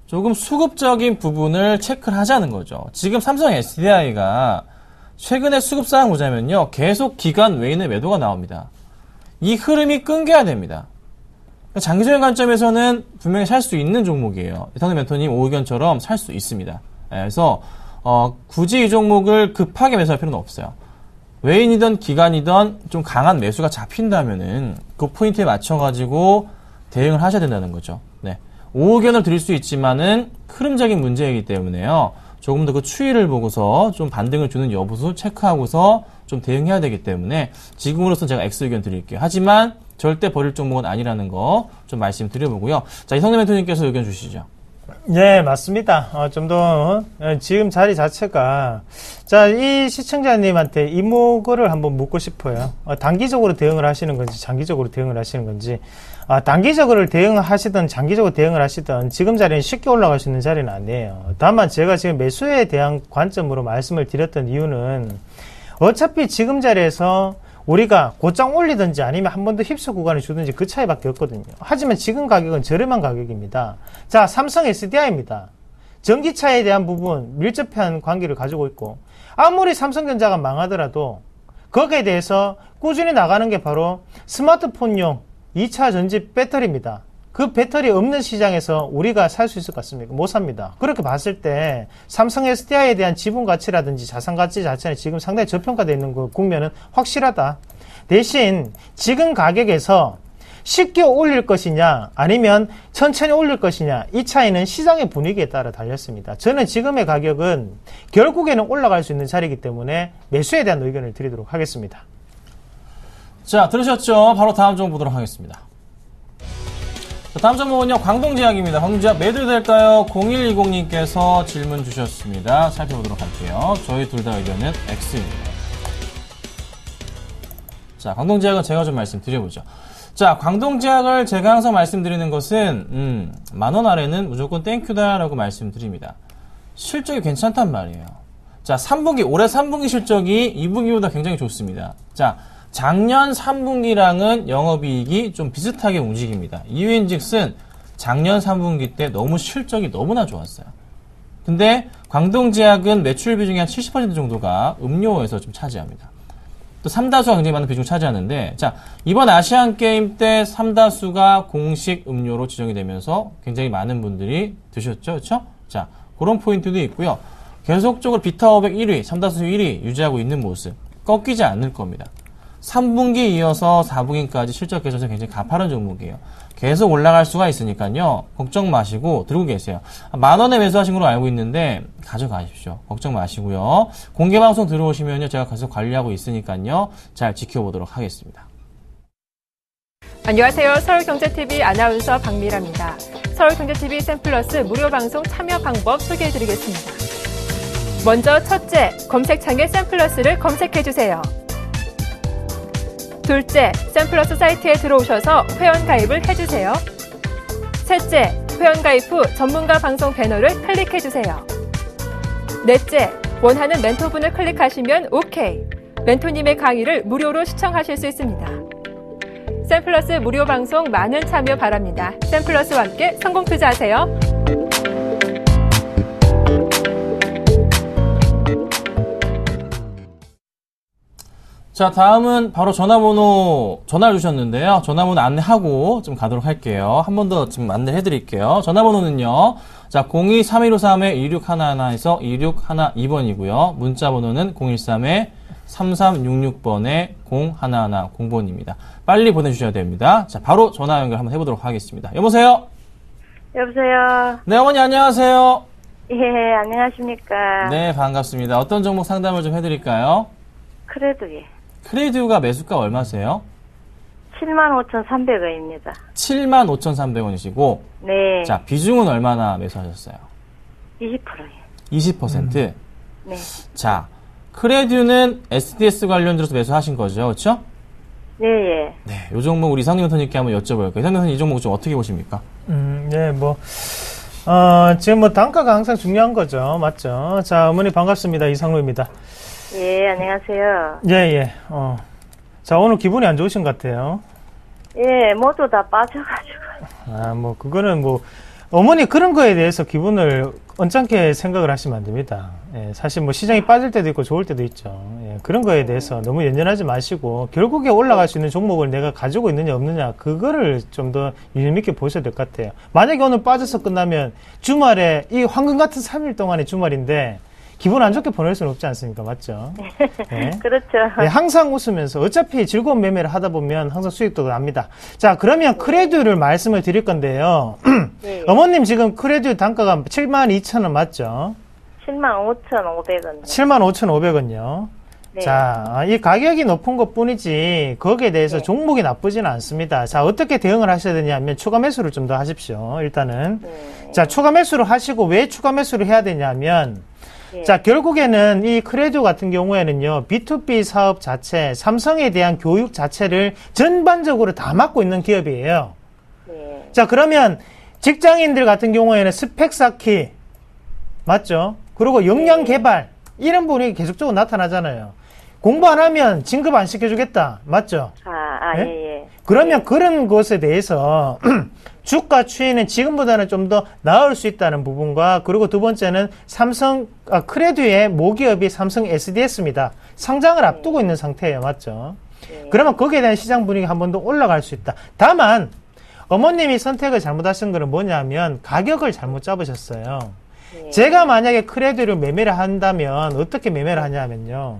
조금 수급적인 부분을 체크를 하자는 거죠. 지금 삼성 SDI가 최근에 수급사항 보자면요. 계속 기간 외인의 매도가 나옵니다. 이 흐름이 끊겨야 됩니다. 장기적인 관점에서는 분명히 살 수 있는 종목이에요. 이상훈 멘토님 오의견처럼 살 수 있습니다. 그래서 굳이 이 종목을 급하게 매수할 필요는 없어요. 외인이든 기관이든 좀 강한 매수가 잡힌다면은 그 포인트에 맞춰가지고 대응을 하셔야 된다는 거죠. 네. 오의견을 드릴 수 있지만은 흐름적인 문제이기 때문에요. 조금 더 그 추이를 보고서 좀 반등을 주는 여부를 체크하고서 좀 대응해야 되기 때문에 지금으로서는 제가 X 의견 드릴게요. 하지만 절대 버릴 종목은 아니라는 거 좀 말씀드려보고요. 자, 이성래 멘토님께서 의견 주시죠. 네, 맞습니다. 좀 더, 지금 자리 자체가, 자, 이 시청자님한테 이모거를 한번 묻고 싶어요. 단기적으로 대응을 하시는 건지, 장기적으로 대응을 하시는 건지, 단기적으로 대응하시든, 장기적으로 대응을 하시든, 지금 자리는 쉽게 올라갈 수 있는 자리는 아니에요. 다만 제가 지금 매수에 대한 관점으로 말씀을 드렸던 이유는, 어차피 지금 자리에서 우리가 곧장 올리든지 아니면 한 번 더 휩쓸 구간을 주든지 그 차이밖에 없거든요. 하지만 지금 가격은 저렴한 가격입니다. 자, 삼성 SDI입니다. 전기차에 대한 부분 밀접한 관계를 가지고 있고 아무리 삼성전자가 망하더라도 거기에 대해서 꾸준히 나가는 게 바로 스마트폰용 2차 전지 배터리입니다. 그 배터리 없는 시장에서 우리가 살 수 있을 것 같습니까? 못 삽니다. 그렇게 봤을 때 삼성 SDI에 대한 지분 가치라든지 자산 가치 자체는 지금 상당히 저평가되어 있는 그 국면은 확실하다. 대신 지금 가격에서 쉽게 올릴 것이냐 아니면 천천히 올릴 것이냐, 이 차이는 시장의 분위기에 따라 달렸습니다. 저는 지금의 가격은 결국에는 올라갈 수 있는 자리이기 때문에 매수에 대한 의견을 드리도록 하겠습니다. 자, 들으셨죠? 바로 다음 종목 보도록 하겠습니다. 자, 다음 종목은요, 광동제약입니다. 광동제약 매도 될까요? 0120님께서 질문 주셨습니다. 살펴보도록 할게요. 저희 둘 다 의견은 X입니다. 자, 광동제약은 제가 좀 말씀드려보죠. 자, 광동제약을 제가 항상 말씀드리는 것은 10,000원 아래는 무조건 땡큐다라고 말씀드립니다. 실적이 괜찮단 말이에요. 자, 3분기, 올해 3분기 실적이 2분기보다 굉장히 좋습니다. 자, 작년 3분기랑은 영업이익이 좀 비슷하게 움직입니다. 이유인즉슨 작년 3분기 때 너무 실적이 너무나 좋았어요. 근데 광동제약은 매출 비중이 한 70% 정도가 음료에서 좀 차지합니다. 또 삼다수가 굉장히 많은 비중을 차지하는데, 자, 이번 아시안게임 때 삼다수가 공식 음료로 지정이 되면서 굉장히 많은 분들이 드셨죠? 그쵸? 자, 그런 포인트도 있고요. 계속적으로 비타500 1위, 삼다수 1위 유지하고 있는 모습 꺾이지 않을 겁니다. 3분기 이어서 4분기까지 실적 개선이 굉장히 가파른 종목이에요. 계속 올라갈 수가 있으니까요. 걱정 마시고 들고 계세요. 10,000원에 매수하신 걸로 알고 있는데 가져가십시오. 걱정 마시고요. 공개방송 들어오시면요. 제가 계속 관리하고 있으니까요. 잘 지켜보도록 하겠습니다. 안녕하세요. 서울경제TV 아나운서 박미라입니다. 서울경제TV 샘플러스 무료 방송 참여 방법 소개해드리겠습니다. 먼저 첫째, 검색창에 샘플러스를 검색해주세요. 둘째, 샘플러스 사이트에 들어오셔서 회원가입을 해주세요. 셋째, 회원가입 후 전문가 방송 배너를 클릭해주세요. 넷째, 원하는 멘토분을 클릭하시면 OK. 멘토님의 강의를 무료로 시청하실 수 있습니다. 샘플러스 무료 방송 많은 참여 바랍니다. 샘플러스와 함께 성공 투자하세요. 자, 다음은 바로 전화를 주셨는데요. 전화번호 안내하고 좀 가도록 할게요. 한 번 더 지금 안내해 드릴게요. 전화번호는요. 자, 02-3153-2611에서 2612번이고요. 문자 번호는 013-3366번에 0110번입니다. 빨리 보내주셔야 됩니다. 자, 바로 전화 연결 한번 해보도록 하겠습니다. 여보세요? 여보세요? 네, 어머니 안녕하세요. 예, 안녕하십니까? 네, 반갑습니다. 어떤 종목 상담을 좀 해드릴까요? 크레드에 크레듀가 매수가 얼마세요? 75,300원입니다. 75,300원이시고, 네. 자, 비중은 얼마나 매수하셨어요? 20%요. 20%? 네. 자, 크레듀는 SDS 관련주로서 매수하신 거죠, 그렇죠? 네, 예. 네, 요 종목 우리 이상민 선생님께 한번 여쭤볼게요. 이상민 선생님 이 종목 좀 어떻게 보십니까? 네, 지금 단가가 항상 중요한 거죠. 맞죠? 자, 어머니 반갑습니다. 이상로입니다. 예, 안녕하세요. 예. 자, 오늘 기분이 안 좋으신 것 같아요. 예, 모두 다 빠져가지고. 그거는 어머니 그런 거에 대해서 기분을 언짢게 생각을 하시면 안 됩니다. 예, 사실 시장이 빠질 때도 있고 좋을 때도 있죠. 예, 그런 거에 대해서 너무 연연하지 마시고, 결국에 올라갈 수 있는 종목을 내가 가지고 있느냐 없느냐, 그거를 좀 더 유념있게 보셔야 될 것 같아요. 만약에 오늘 빠져서 끝나면 주말에, 이 황금 같은 3일 동안의 주말인데, 기분 안 좋게 보낼 수는 없지 않습니까? 맞죠? 네. 그렇죠. 네, 항상 웃으면서 어차피 즐거운 매매를 하다 보면 항상 수익도 납니다. 자, 그러면 크레듀를 말씀을 드릴 건데요. 네. 어머님 지금 크레듀 단가가 72,000원 맞죠? 75,500원. 75,500원요. 네. 자, 이 가격이 높은 것 뿐이지 거기에 대해서 네. 종목이 나쁘지는 않습니다. 자, 어떻게 대응을 하셔야 되냐면 추가 매수를 좀 더 하십시오. 일단은. 네. 자, 추가 매수를 하시고 왜 추가 매수를 해야 되냐면, 네. 자, 결국에는 이 크레듀 같은 경우에는요, B2B 사업 자체, 삼성에 대한 교육 자체를 전반적으로 다 맡고 있는 기업이에요. 네. 자, 그러면 직장인들 같은 경우에는 스펙 쌓기, 맞죠? 그리고 역량 개발, 이런 부분이 계속적으로 나타나잖아요. 공부 안 하면 진급 안 시켜주겠다, 맞죠? 네? 예. 그러면 그런 것에 대해서 주가 추이는 지금보다는 좀 더 나을 수 있다는 부분과, 그리고 두 번째는 크레듀의 모기업이 삼성 SDS입니다. 상장을 앞두고 있는 상태예요. 맞죠? 네. 그러면 거기에 대한 시장 분위기 한 번 더 올라갈 수 있다. 다만, 어머님이 선택을 잘못하신 거는 뭐냐면 가격을 잘못 잡으셨어요. 예. 제가 만약에 크레드를 매매를 한다면 어떻게 매매를 하냐면요.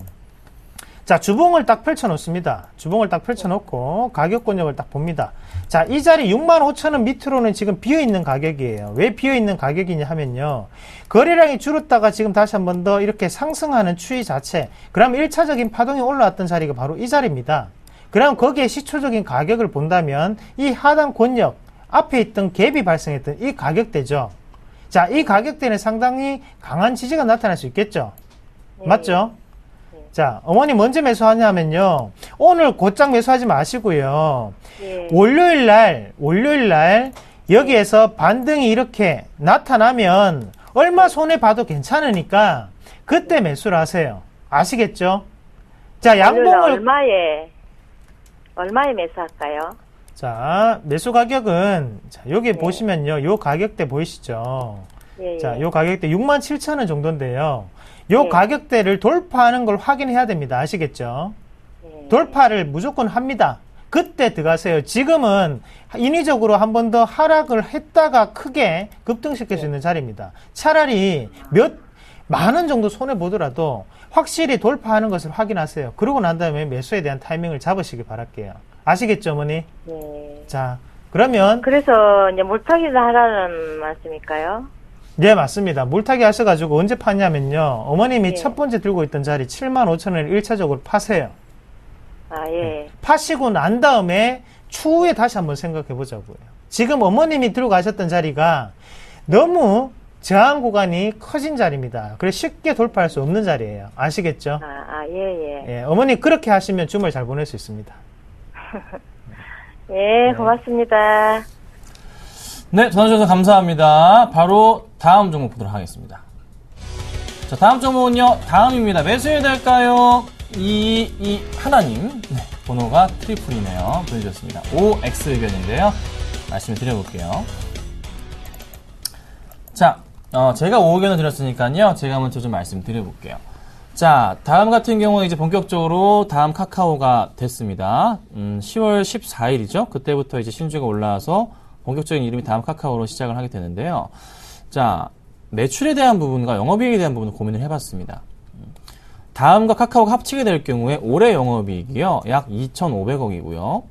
자, 주봉을 딱 펼쳐놓습니다. 주봉을 딱 펼쳐놓고 가격 권역을 딱 봅니다. 자, 이 자리 65,000원 밑으로는 지금 비어있는 가격이에요. 왜 비어있는 가격이냐 하면요. 거래량이 줄었다가 지금 다시 한 번 더 이렇게 상승하는 추이 자체. 그럼 1차적인 파동이 올라왔던 자리가 바로 이 자리입니다. 그럼 거기에 시초적인 가격을 본다면 이 하단 권역 앞에 있던 갭이 발생했던 이 가격대죠. 자, 이 가격대는 상당히 강한 지지가 나타날 수 있겠죠. 네. 맞죠? 자, 어머니 먼저 매수하냐면요. 오늘 곧장 매수하지 마시고요. 예. 월요일 날 여기에서 반등이 이렇게 나타나면 얼마 손해 봐도 괜찮으니까 그때 매수를 하세요. 아시겠죠? 자, 양봉을 얼마에 매수할까요? 자, 매수 가격은 자, 여기 보시면요. 요 가격대 보이시죠? 예, 예. 자, 요 가격대 67,000원 정도인데요. 요 예. 가격대를 돌파하는 걸 확인해야 됩니다. 아시겠죠? 예. 돌파를 무조건 합니다. 그때 들어가세요. 지금은 인위적으로 한 번 더 하락을 했다가 크게 급등시킬 수 있는 자리입니다. 차라리 만 원 정도 손해보더라도 확실히 돌파하는 것을 확인하세요. 그러고 난 다음에 매수에 대한 타이밍을 잡으시길 바랄게요. 아시겠죠, 어머니? 네. 자, 그러면 그래서 이제 물타기를 하라는 말씀일까요? 네, 맞습니다. 물타기 하셔가지고 언제 파냐면요. 어머님이 예. 첫 번째 들고 있던 자리 75,000원을 1차적으로 파세요. 아, 예. 파시고 난 다음에 추후에 다시 한번 생각해 보자고요. 지금 어머님이 들고 가셨던 자리가 너무 저항 구간이 커진 자리입니다. 그래서 쉽게 돌파할 수 없는 자리예요. 아시겠죠? 예. 예, 어머니 그렇게 하시면 주말 잘 보낼 수 있습니다. 예, 고맙습니다. 네, 전화 주셔서 감사합니다. 바로 다음 종목 보도록 하겠습니다. 자, 다음 종목은요, 다음입니다. 매수해야 될까요? 하나님. 네, 번호가 트리플이네요. 보내주셨습니다. OX 의견인데요. 말씀을 드려볼게요. 자, 제가 5의견을 드렸으니까요. 제가 먼저 좀 말씀드려볼게요. 자, 다음 같은 경우는 이제 본격적으로 다음 카카오가 됐습니다. 10월 14일이죠. 그때부터 이제 신주가 올라와서 본격적인 이름이 다음 카카오로 시작을 하게 되는데요. 자, 매출에 대한 부분과 영업이익에 대한 부분을 고민을 해봤습니다. 다음과 카카오가 합치게 될 경우에 올해 영업이익이요. 약 2,500억이고요.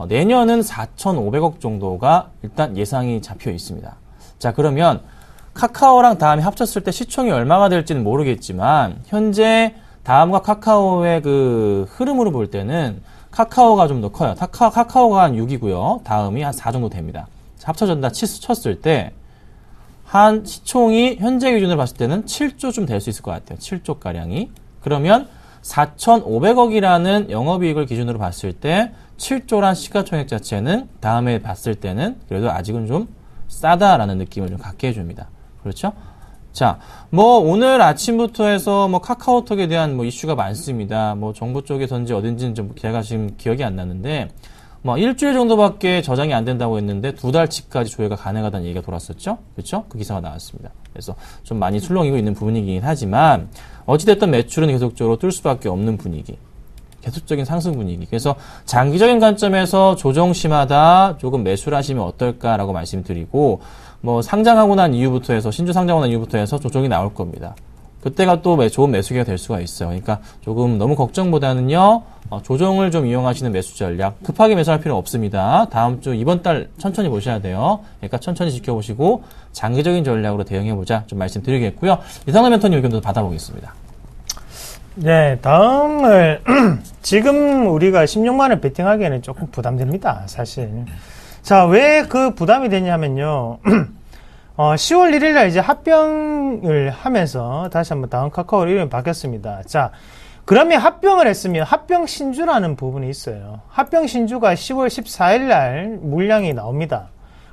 내년은 4,500억 정도가 일단 예상이 잡혀 있습니다. 자, 그러면 카카오랑 다음이 합쳤을 때 시총이 얼마가 될지는 모르겠지만 현재 다음과 카카오의 그 흐름으로 볼 때는 카카오가 좀 더 커요. 카카오가 한 6이고요. 다음이 한 4 정도 됩니다. 합쳐진다 쳤을 때 한 시총이 현재 기준으로 봤을 때는 7조쯤 될 수 있을 것 같아요. 7조가량이. 그러면 4,500억이라는 영업이익을 기준으로 봤을 때 7조란 시가총액 자체는 다음에 봤을 때는 그래도 아직은 좀 싸다라는 느낌을 좀 갖게 해줍니다. 그렇죠? 자, 오늘 아침부터 해서 카카오톡에 대한 이슈가 많습니다. 정부 쪽에서인지 어딘지는 좀 제가 지금 기억이 안 나는데, 일주일 정도밖에 저장이 안 된다고 했는데 2달치까지 조회가 가능하다는 얘기가 돌았었죠? 그렇죠? 그 기사가 나왔습니다. 그래서 좀 많이 술렁이고 있는 부분이긴 하지만, 어찌됐든 매출은 계속적으로 뜰 수밖에 없는 분위기. 계속적인 상승 분위기. 그래서 장기적인 관점에서 조정 심하다, 조금 매수를 하시면 어떨까라고 말씀드리고, 상장하고 난 이후부터 해서, 신주 상장하고 난 이후부터 해서 조정이 나올 겁니다. 그때가 또 좋은 매수기가 될 수가 있어요. 그러니까 조금 너무 걱정보다는요, 조정을 좀 이용하시는 매수 전략. 급하게 매수할 필요는 없습니다. 다음 주, 이번 달 천천히 보셔야 돼요. 그러니까 천천히 지켜보시고, 장기적인 전략으로 대응해보자. 좀 말씀드리겠고요. 이상한 멘토님 의견도 받아보겠습니다. 네, 다음을, 지금 우리가 16만원 베팅하기에는 조금 부담됩니다, 사실. 자, 왜 그 부담이 되냐면요. 10월 1일날 이제 합병을 하면서 다시 한번 다음 카카오 이름이 바뀌었습니다. 자, 그러면 합병을 했으면 합병 신주라는 부분이 있어요. 합병 신주가 10월 14일날 물량이 나옵니다.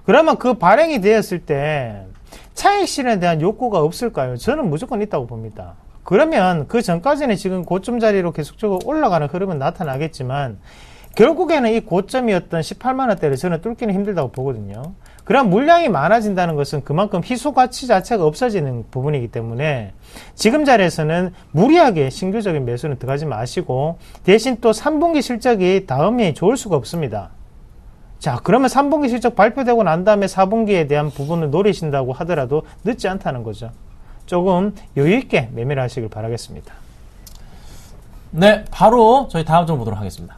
그러면 그 발행이 되었을 때 차익 실현에 대한 욕구가 없을까요? 저는 무조건 있다고 봅니다. 그러면 그 전까지는 지금 고점 자리로 계속적으로 올라가는 흐름은 나타나겠지만 결국에는 이 고점이었던 18만원대를 저는 뚫기는 힘들다고 보거든요. 그럼 물량이 많아진다는 것은 그만큼 희소 가치 자체가 없어지는 부분이기 때문에 지금 자리에서는 무리하게 신규적인 매수는 들어가지 마시고 대신 또 3분기 실적이 다음에 좋을 수가 없습니다. 자, 그러면 3분기 실적 발표되고 난 다음에 4분기에 대한 부분을 노리신다고 하더라도 늦지 않다는 거죠. 조금 여유 있게 매매를 하시길 바라겠습니다. 네, 바로 저희 다음 종 보도록 하겠습니다.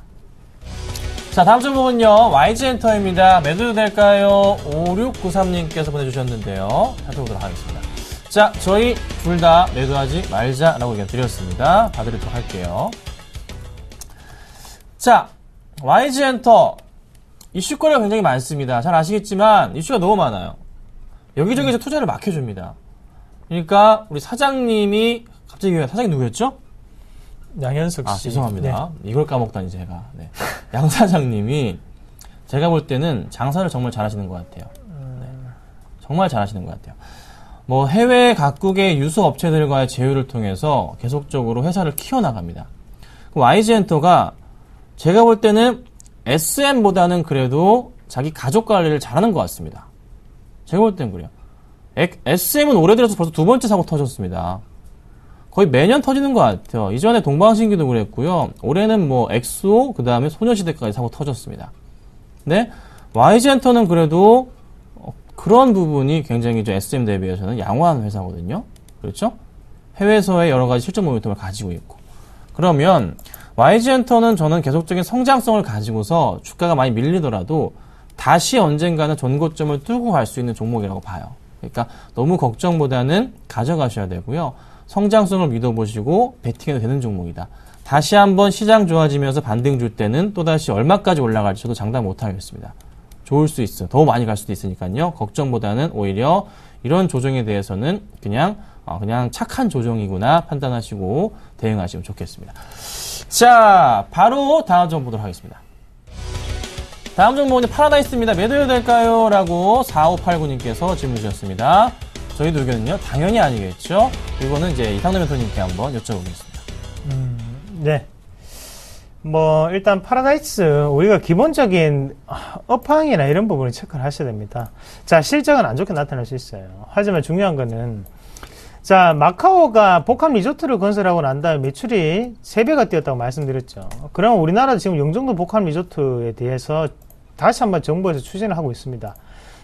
자, 다음 종목은요, YG엔터입니다. 매도 될까요? 5693님께서 보내주셨는데요. 살펴보도록 하겠습니다. 자, 저희 둘 다 매도하지 말자라고 의견 드렸습니다. 봐드리도록 할게요. 자, YG엔터. 이슈거리가 굉장히 많습니다. 잘 아시겠지만, 이슈가 너무 많아요. 여기저기서 투자를 막혀줍니다. 그러니까, 우리 사장님이, 갑자기 사장님 누구였죠? 양현석 씨. 아, 죄송합니다. 네. 이걸 까먹다니 제가. 네. 양 사장님이 제가 볼 때는 장사를 정말 잘하시는 것 같아요. 네. 정말 잘하시는 것 같아요. 뭐 해외 각국의 유수 업체들과의 제휴를 통해서 계속적으로 회사를 키워나갑니다. YG엔터가 제가 볼 때는 SM보다는 그래도 자기 가족 관리를 잘하는 것 같습니다. 제가 볼 때는 그래요. SM은 올해 들어서 벌써 두 번째 사고 터졌습니다. 거의 매년 터지는 것 같아요. 이전에 동방신기도 그랬고요. 올해는 뭐 엑소, 그 다음에 소녀시대까지 사고 터졌습니다. 근데 YG엔터는 그래도 그런 부분이 굉장히 좀 SM 대비해서는 양호한 회사거든요. 그렇죠? 해외에서의 여러 가지 실적 모멘텀을 가지고 있고. 그러면 YG엔터는 저는 계속적인 성장성을 가지고서 주가가 많이 밀리더라도 다시 언젠가는 전고점을 뚫고 갈 수 있는 종목이라고 봐요. 그러니까 너무 걱정보다는 가져가셔야 되고요. 성장성을 믿어보시고 베팅해도 되는 종목이다. 다시 한번 시장 좋아지면서 반등 줄 때는 또다시 얼마까지 올라갈지 저도 장담 못하겠습니다. 좋을 수 있어요. 더 많이 갈 수도 있으니까요. 걱정보다는 오히려 이런 조정에 대해서는 그냥 착한 조정이구나 판단하시고 대응하시면 좋겠습니다. 자, 바로 다음 종목 보도록 하겠습니다. 다음 종목은 파라다이스입니다. 매도해도 될까요? 라고 4589님께서 질문 주셨습니다. 저희도 의견은요, 당연히 아니겠죠. 이거는 이제 이상남 멘토님께 한번 여쭤보겠습니다. 네. 뭐 일단 파라다이스 우리가 기본적인 업황이나 이런 부분을 체크를 하셔야 됩니다. 자, 실적은 안 좋게 나타날 수 있어요. 하지만 중요한 거는 자, 마카오가 복합 리조트를 건설하고 난 다음에 매출이 3배가 뛰었다고 말씀드렸죠. 그럼 우리나라도 지금 영종도 복합 리조트에 대해서 다시 한번 정부에서 추진을 하고 있습니다.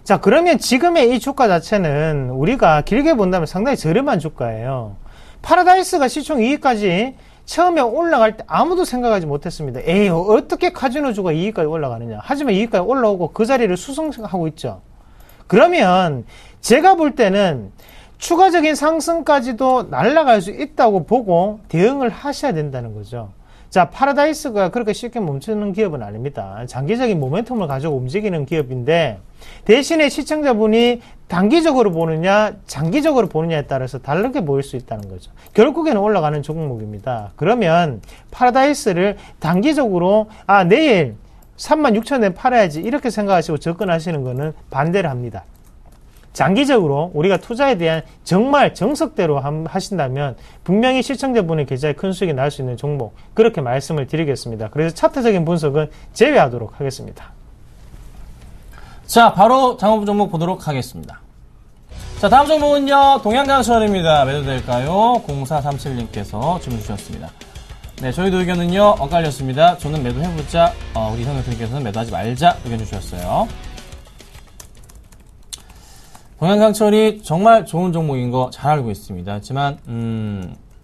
자, 그러면 지금의 이 주가 자체는 우리가 길게 본다면 상당히 저렴한 주가예요. 파라다이스가 시총 이익까지 처음에 올라갈 때 아무도 생각하지 못했습니다. 에이, 어떻게 카지노주가 이익까지 올라가느냐. 하지만 이익까지 올라오고 그 자리를 수성하고 있죠. 그러면 제가 볼 때는 추가적인 상승까지도 날아갈 수 있다고 보고 대응을 하셔야 된다는 거죠. 자, 파라다이스가 그렇게 쉽게 멈추는 기업은 아닙니다. 장기적인 모멘텀을 가지고 움직이는 기업인데 대신에 시청자분이 단기적으로 보느냐 장기적으로 보느냐에 따라서 다르게 보일 수 있다는 거죠. 결국에는 올라가는 종목입니다. 그러면 파라다이스를 단기적으로 내일 36,000원 팔아야지 이렇게 생각하시고 접근하시는 거는 반대를 합니다. 장기적으로 우리가 투자에 대한 정말 정석대로 하신다면 분명히 시청자분의 계좌에 큰 수익이 날 수 있는 종목, 그렇게 말씀을 드리겠습니다. 그래서 차트적인 분석은 제외하도록 하겠습니다. 자, 바로 다음 종목 보도록 하겠습니다. 자, 다음 종목은요, 동양강철입니다. 매도 될까요? 0437님께서 질문 주셨습니다. 네, 저희도 의견은요, 엇갈렸습니다. 저는 매도해보자, 우리 이상현 대표님께서는 매도하지 말자 의견 주셨어요. 동양강철이 정말 좋은 종목인 거 잘 알고 있습니다. 하지만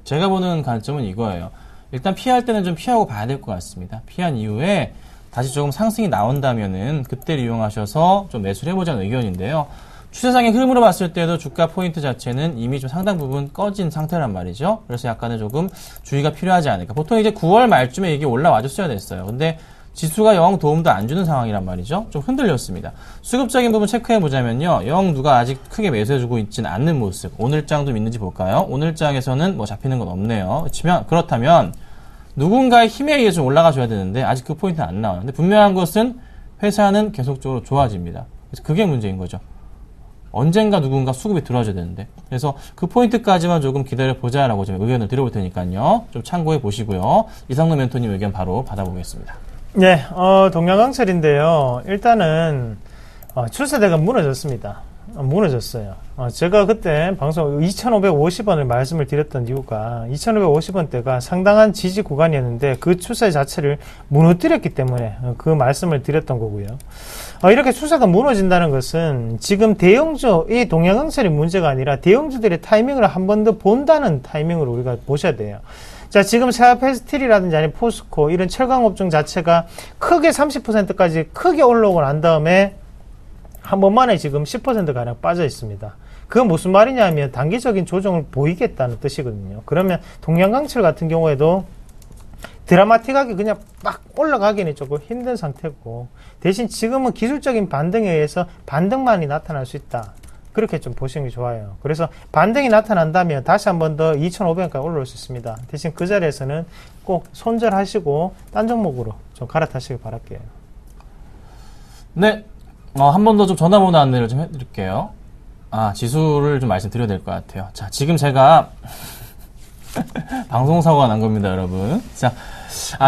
제가 보는 관점은 이거예요. 일단 피할 때는 좀 피하고 봐야 될 것 같습니다. 피한 이후에 다시 조금 상승이 나온다면은 그때를 이용하셔서 좀 매수를 해보자는 의견인데요. 추세상의 흐름으로 봤을 때도 주가 포인트 자체는 이미 좀 상당 부분 꺼진 상태란 말이죠. 그래서 약간은 조금 주의가 필요하지 않을까. 보통 이제 9월 말쯤에 이게 올라와줬어야 됐어요. 근데 지수가 영 도움도 안 주는 상황이란 말이죠. 좀 흔들렸습니다. 수급적인 부분 체크해보자면요. 영 누가 아직 크게 매수해주고 있지는 않는 모습. 오늘장 좀 있는지 볼까요? 오늘장에서는 뭐 잡히는 건 없네요. 그렇다면 누군가의 힘에 의해서 좀 올라가줘야 되는데 아직 그 포인트는 안 나와요. 근데 분명한 것은 회사는 계속적으로 좋아집니다. 그래서 그게 문제인 거죠. 언젠가 누군가 수급이 들어와줘야 되는데. 그래서 그 포인트까지만 조금 기다려보자라고 좀 의견을 드려볼 테니까요. 좀 참고해 보시고요. 이상로 멘토님 의견 바로 받아보겠습니다. 네, 동양강철인데요. 일단은 추세대가 무너졌습니다. 무너졌어요. 제가 그때 방송 2,550원을 말씀을 드렸던 이유가 2,550원대가 상당한 지지 구간이었는데 그 추세 자체를 무너뜨렸기 때문에 그 말씀을 드렸던 거고요. 이렇게 추세가 무너진다는 것은 지금 대형주, 이 동양항철이 문제가 아니라 대형주들의 타이밍을 한 번 더 본다는 타이밍으로 우리가 보셔야 돼요. 자, 지금 세아페스틸이라든지 아니면 포스코 이런 철강업종 자체가 크게 30%까지 크게 올라오고 난 다음에 한 번만에 지금 10%가량 빠져 있습니다. 그건 무슨 말이냐 하면 단기적인 조정을 보이겠다는 뜻이거든요. 그러면 동양강철 같은 경우에도 드라마틱하게 그냥 막 올라가기는 조금 힘든 상태고, 대신 지금은 기술적인 반등에 의해서 반등만이 나타날 수 있다. 그렇게 좀 보시는 게 좋아요. 그래서 반등이 나타난다면 다시 한 번 더 2,500원까지 올라올 수 있습니다. 대신 그 자리에서는 꼭 손절하시고 딴 종목으로 좀 갈아타시길 바랄게요. 네. 한 번 더 좀 전화번호 안내를 좀 해드릴게요. 지수를 좀 말씀드려야 될 것 같아요. 자, 지금 제가 방송사고가 난 겁니다, 여러분. 자,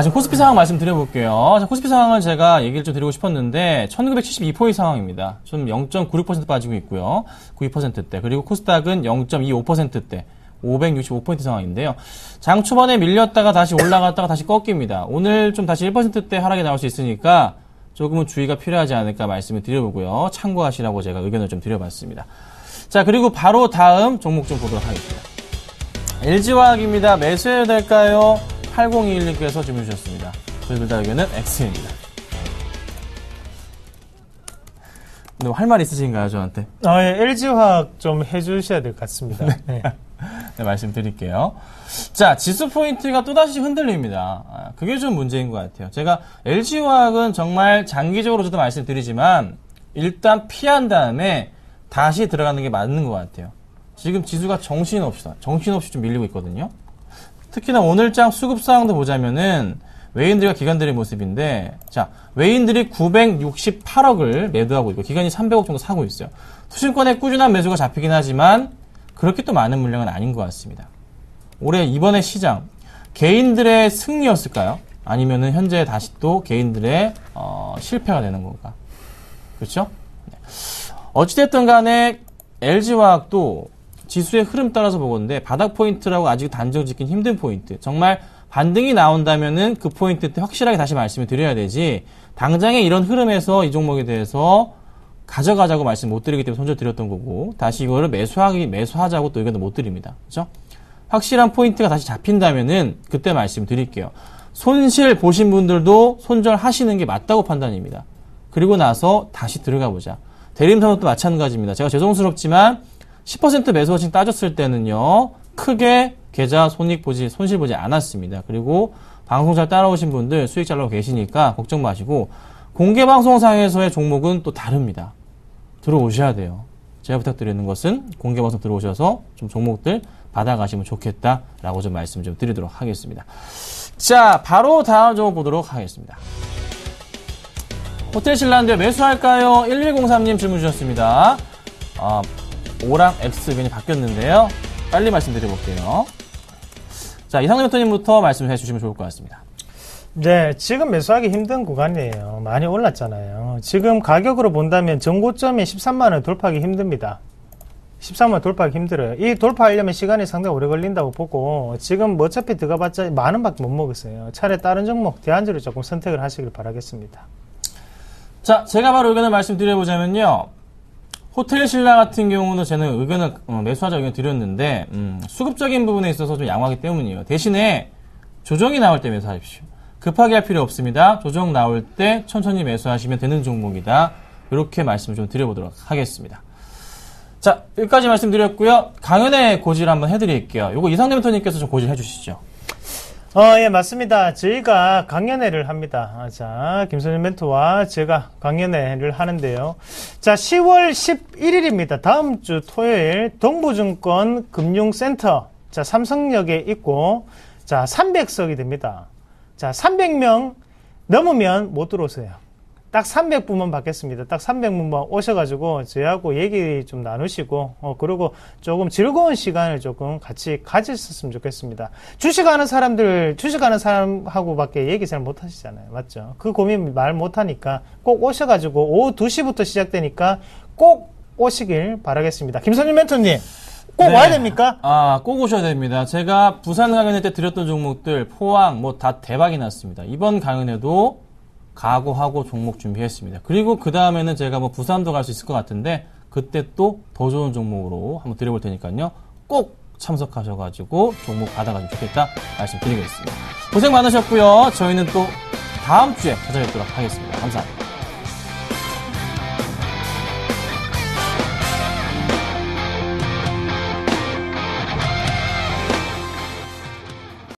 지금 코스피 상황 말씀드려볼게요. 자, 코스피 상황을 제가 얘기를 좀 드리고 싶었는데, 1972포인트 상황입니다. 좀 0.96% 빠지고 있고요. 92%대. 그리고 코스닥은 0.25%대. 565포인트 상황인데요. 장 초반에 밀렸다가 다시 올라갔다가 다시 꺾입니다. 오늘 좀 다시 1%대 하락이 나올 수 있으니까 조금은 주의가 필요하지 않을까 말씀을 드려보고요. 참고하시라고 제가 의견을 좀 드려봤습니다. 자, 그리고 바로 다음 종목 좀 보도록 하겠습니다. LG화학입니다. 매수해야 될까요? 8021님께서 질문 주셨습니다. 저희 둘 다 의견은 X입니다. 할 말 있으신가요, 저한테? 예, LG화학 좀 해주셔야 될 것 같습니다. 네. 네, 말씀드릴게요. 자, 지수 포인트가 또다시 흔들립니다. 그게 좀 문제인 것 같아요. 제가 LG화학은 정말 장기적으로 저도 말씀드리지만 일단 피한 다음에 다시 들어가는 게 맞는 것 같아요. 지금 지수가 정신없이 좀 밀리고 있거든요. 특히나 오늘장 수급 상황도 보자면은 외인들과 기관들의 모습인데, 자, 외인들이 968억을 매도하고 있고 기관이 300억 정도 사고 있어요. 투신권의 꾸준한 매수가 잡히긴 하지만 그렇게 또 많은 물량은 아닌 것 같습니다. 올해 이번에 시장 개인들의 승리였을까요? 아니면은 현재 다시 또 개인들의 실패가 되는 건가? 그렇죠? 네. 어찌됐든 간에 LG화학도 지수의 흐름 따라서 보건데 바닥 포인트라고 아직 단정 짓긴 힘든 포인트. 정말 반등이 나온다면은 그 포인트 때 확실하게 다시 말씀을 드려야 되지, 당장에 이런 흐름에서 이 종목에 대해서 가져가자고 말씀 못 드리기 때문에 손절 드렸던 거고, 다시 이거를 매수하자고 또 의견도 못 드립니다. 그죠? 확실한 포인트가 다시 잡힌다면은 그때 말씀 드릴게요. 손실 보신 분들도 손절하시는 게 맞다고 판단입니다. 그리고 나서 다시 들어가 보자. 대림산업도 마찬가지입니다. 제가 죄송스럽지만 10% 매수허칭 따졌을 때는요, 크게 계좌 손실 보지 않았습니다. 그리고 방송 잘 따라오신 분들 수익 잘 나오고 계시니까 걱정 마시고, 공개방송상에서의 종목은 또 다릅니다. 들어오셔야 돼요. 제가 부탁드리는 것은 공개방송 들어오셔서 좀 종목들 받아가시면 좋겠다라고 좀 말씀 좀 드리도록 하겠습니다. 자, 바로 다음 종목 보도록 하겠습니다. 호텔신라인드 매수할까요? 1103님 질문 주셨습니다. O랑 X 의견이 바뀌었는데요. 빨리 말씀드려볼게요. 자, 이상민 대표님부터 말씀해 주시면 좋을 것 같습니다. 네, 지금 매수하기 힘든 구간이에요. 많이 올랐잖아요. 지금 가격으로 본다면 전고점이 13만원 돌파하기 힘듭니다. 13만원 돌파하기 힘들어요. 이 돌파하려면 시간이 상당히 오래 걸린다고 보고, 지금 어차피 들어가봤자 만원밖에 못 먹었어요. 차라리 다른 종목, 대안주를 조금 선택을 하시길 바라겠습니다. 자, 제가 바로 의견을 말씀드려보자면요. 호텔신라 같은 경우는 저는 의견을 매수하자 의견 드렸는데, 수급적인 부분에 있어서 좀 양호하기 때문이에요. 대신에 조정이 나올 때 매수하십시오. 급하게 할 필요 없습니다. 조정 나올 때 천천히 매수하시면 되는 종목이다. 이렇게 말씀을 좀 드려보도록 하겠습니다. 자, 여기까지 말씀드렸고요. 강연의 고지를 한번 해드릴게요. 요거 이상대 멘토님께서 좀 고지를 해주시죠. 예, 맞습니다. 저희가 강연회를 합니다. 자, 김선일 멘토와 제가 강연회를 하는데요. 자, 10월 11일입니다. 다음 주 토요일 동부증권 금융센터, 자, 삼성역에 있고, 자, 300석이 됩니다. 자, 300명 넘으면 못 들어오세요. 딱 300분만 받겠습니다. 딱 300분만 오셔가지고 저희하고 얘기 좀 나누시고, 그리고 조금 즐거운 시간을 조금 같이 가졌으면 좋겠습니다. 주식하는 사람하고밖에 얘기 잘 못 하시잖아요. 맞죠? 그 고민 말 못 하니까 꼭 오셔가지고 오후 2시부터 시작되니까 꼭 오시길 바라겠습니다. 김선일 멘토님, 꼭 네. 와야 됩니까? 꼭 오셔야 됩니다. 제가 부산 강연회 때 드렸던 종목들 포항 다 대박이 났습니다. 이번 강연회도 각오하고 종목 준비했습니다. 그리고 그 다음에는 제가 뭐 부산도 갈 수 있을 것 같은데 그때 또 더 좋은 종목으로 한번 드려볼 테니까요. 꼭 참석하셔가지고 종목 받아가시면 좋겠다 말씀드리겠습니다. 고생 많으셨고요. 저희는 또 다음 주에 찾아뵙도록 하겠습니다. 감사합니다.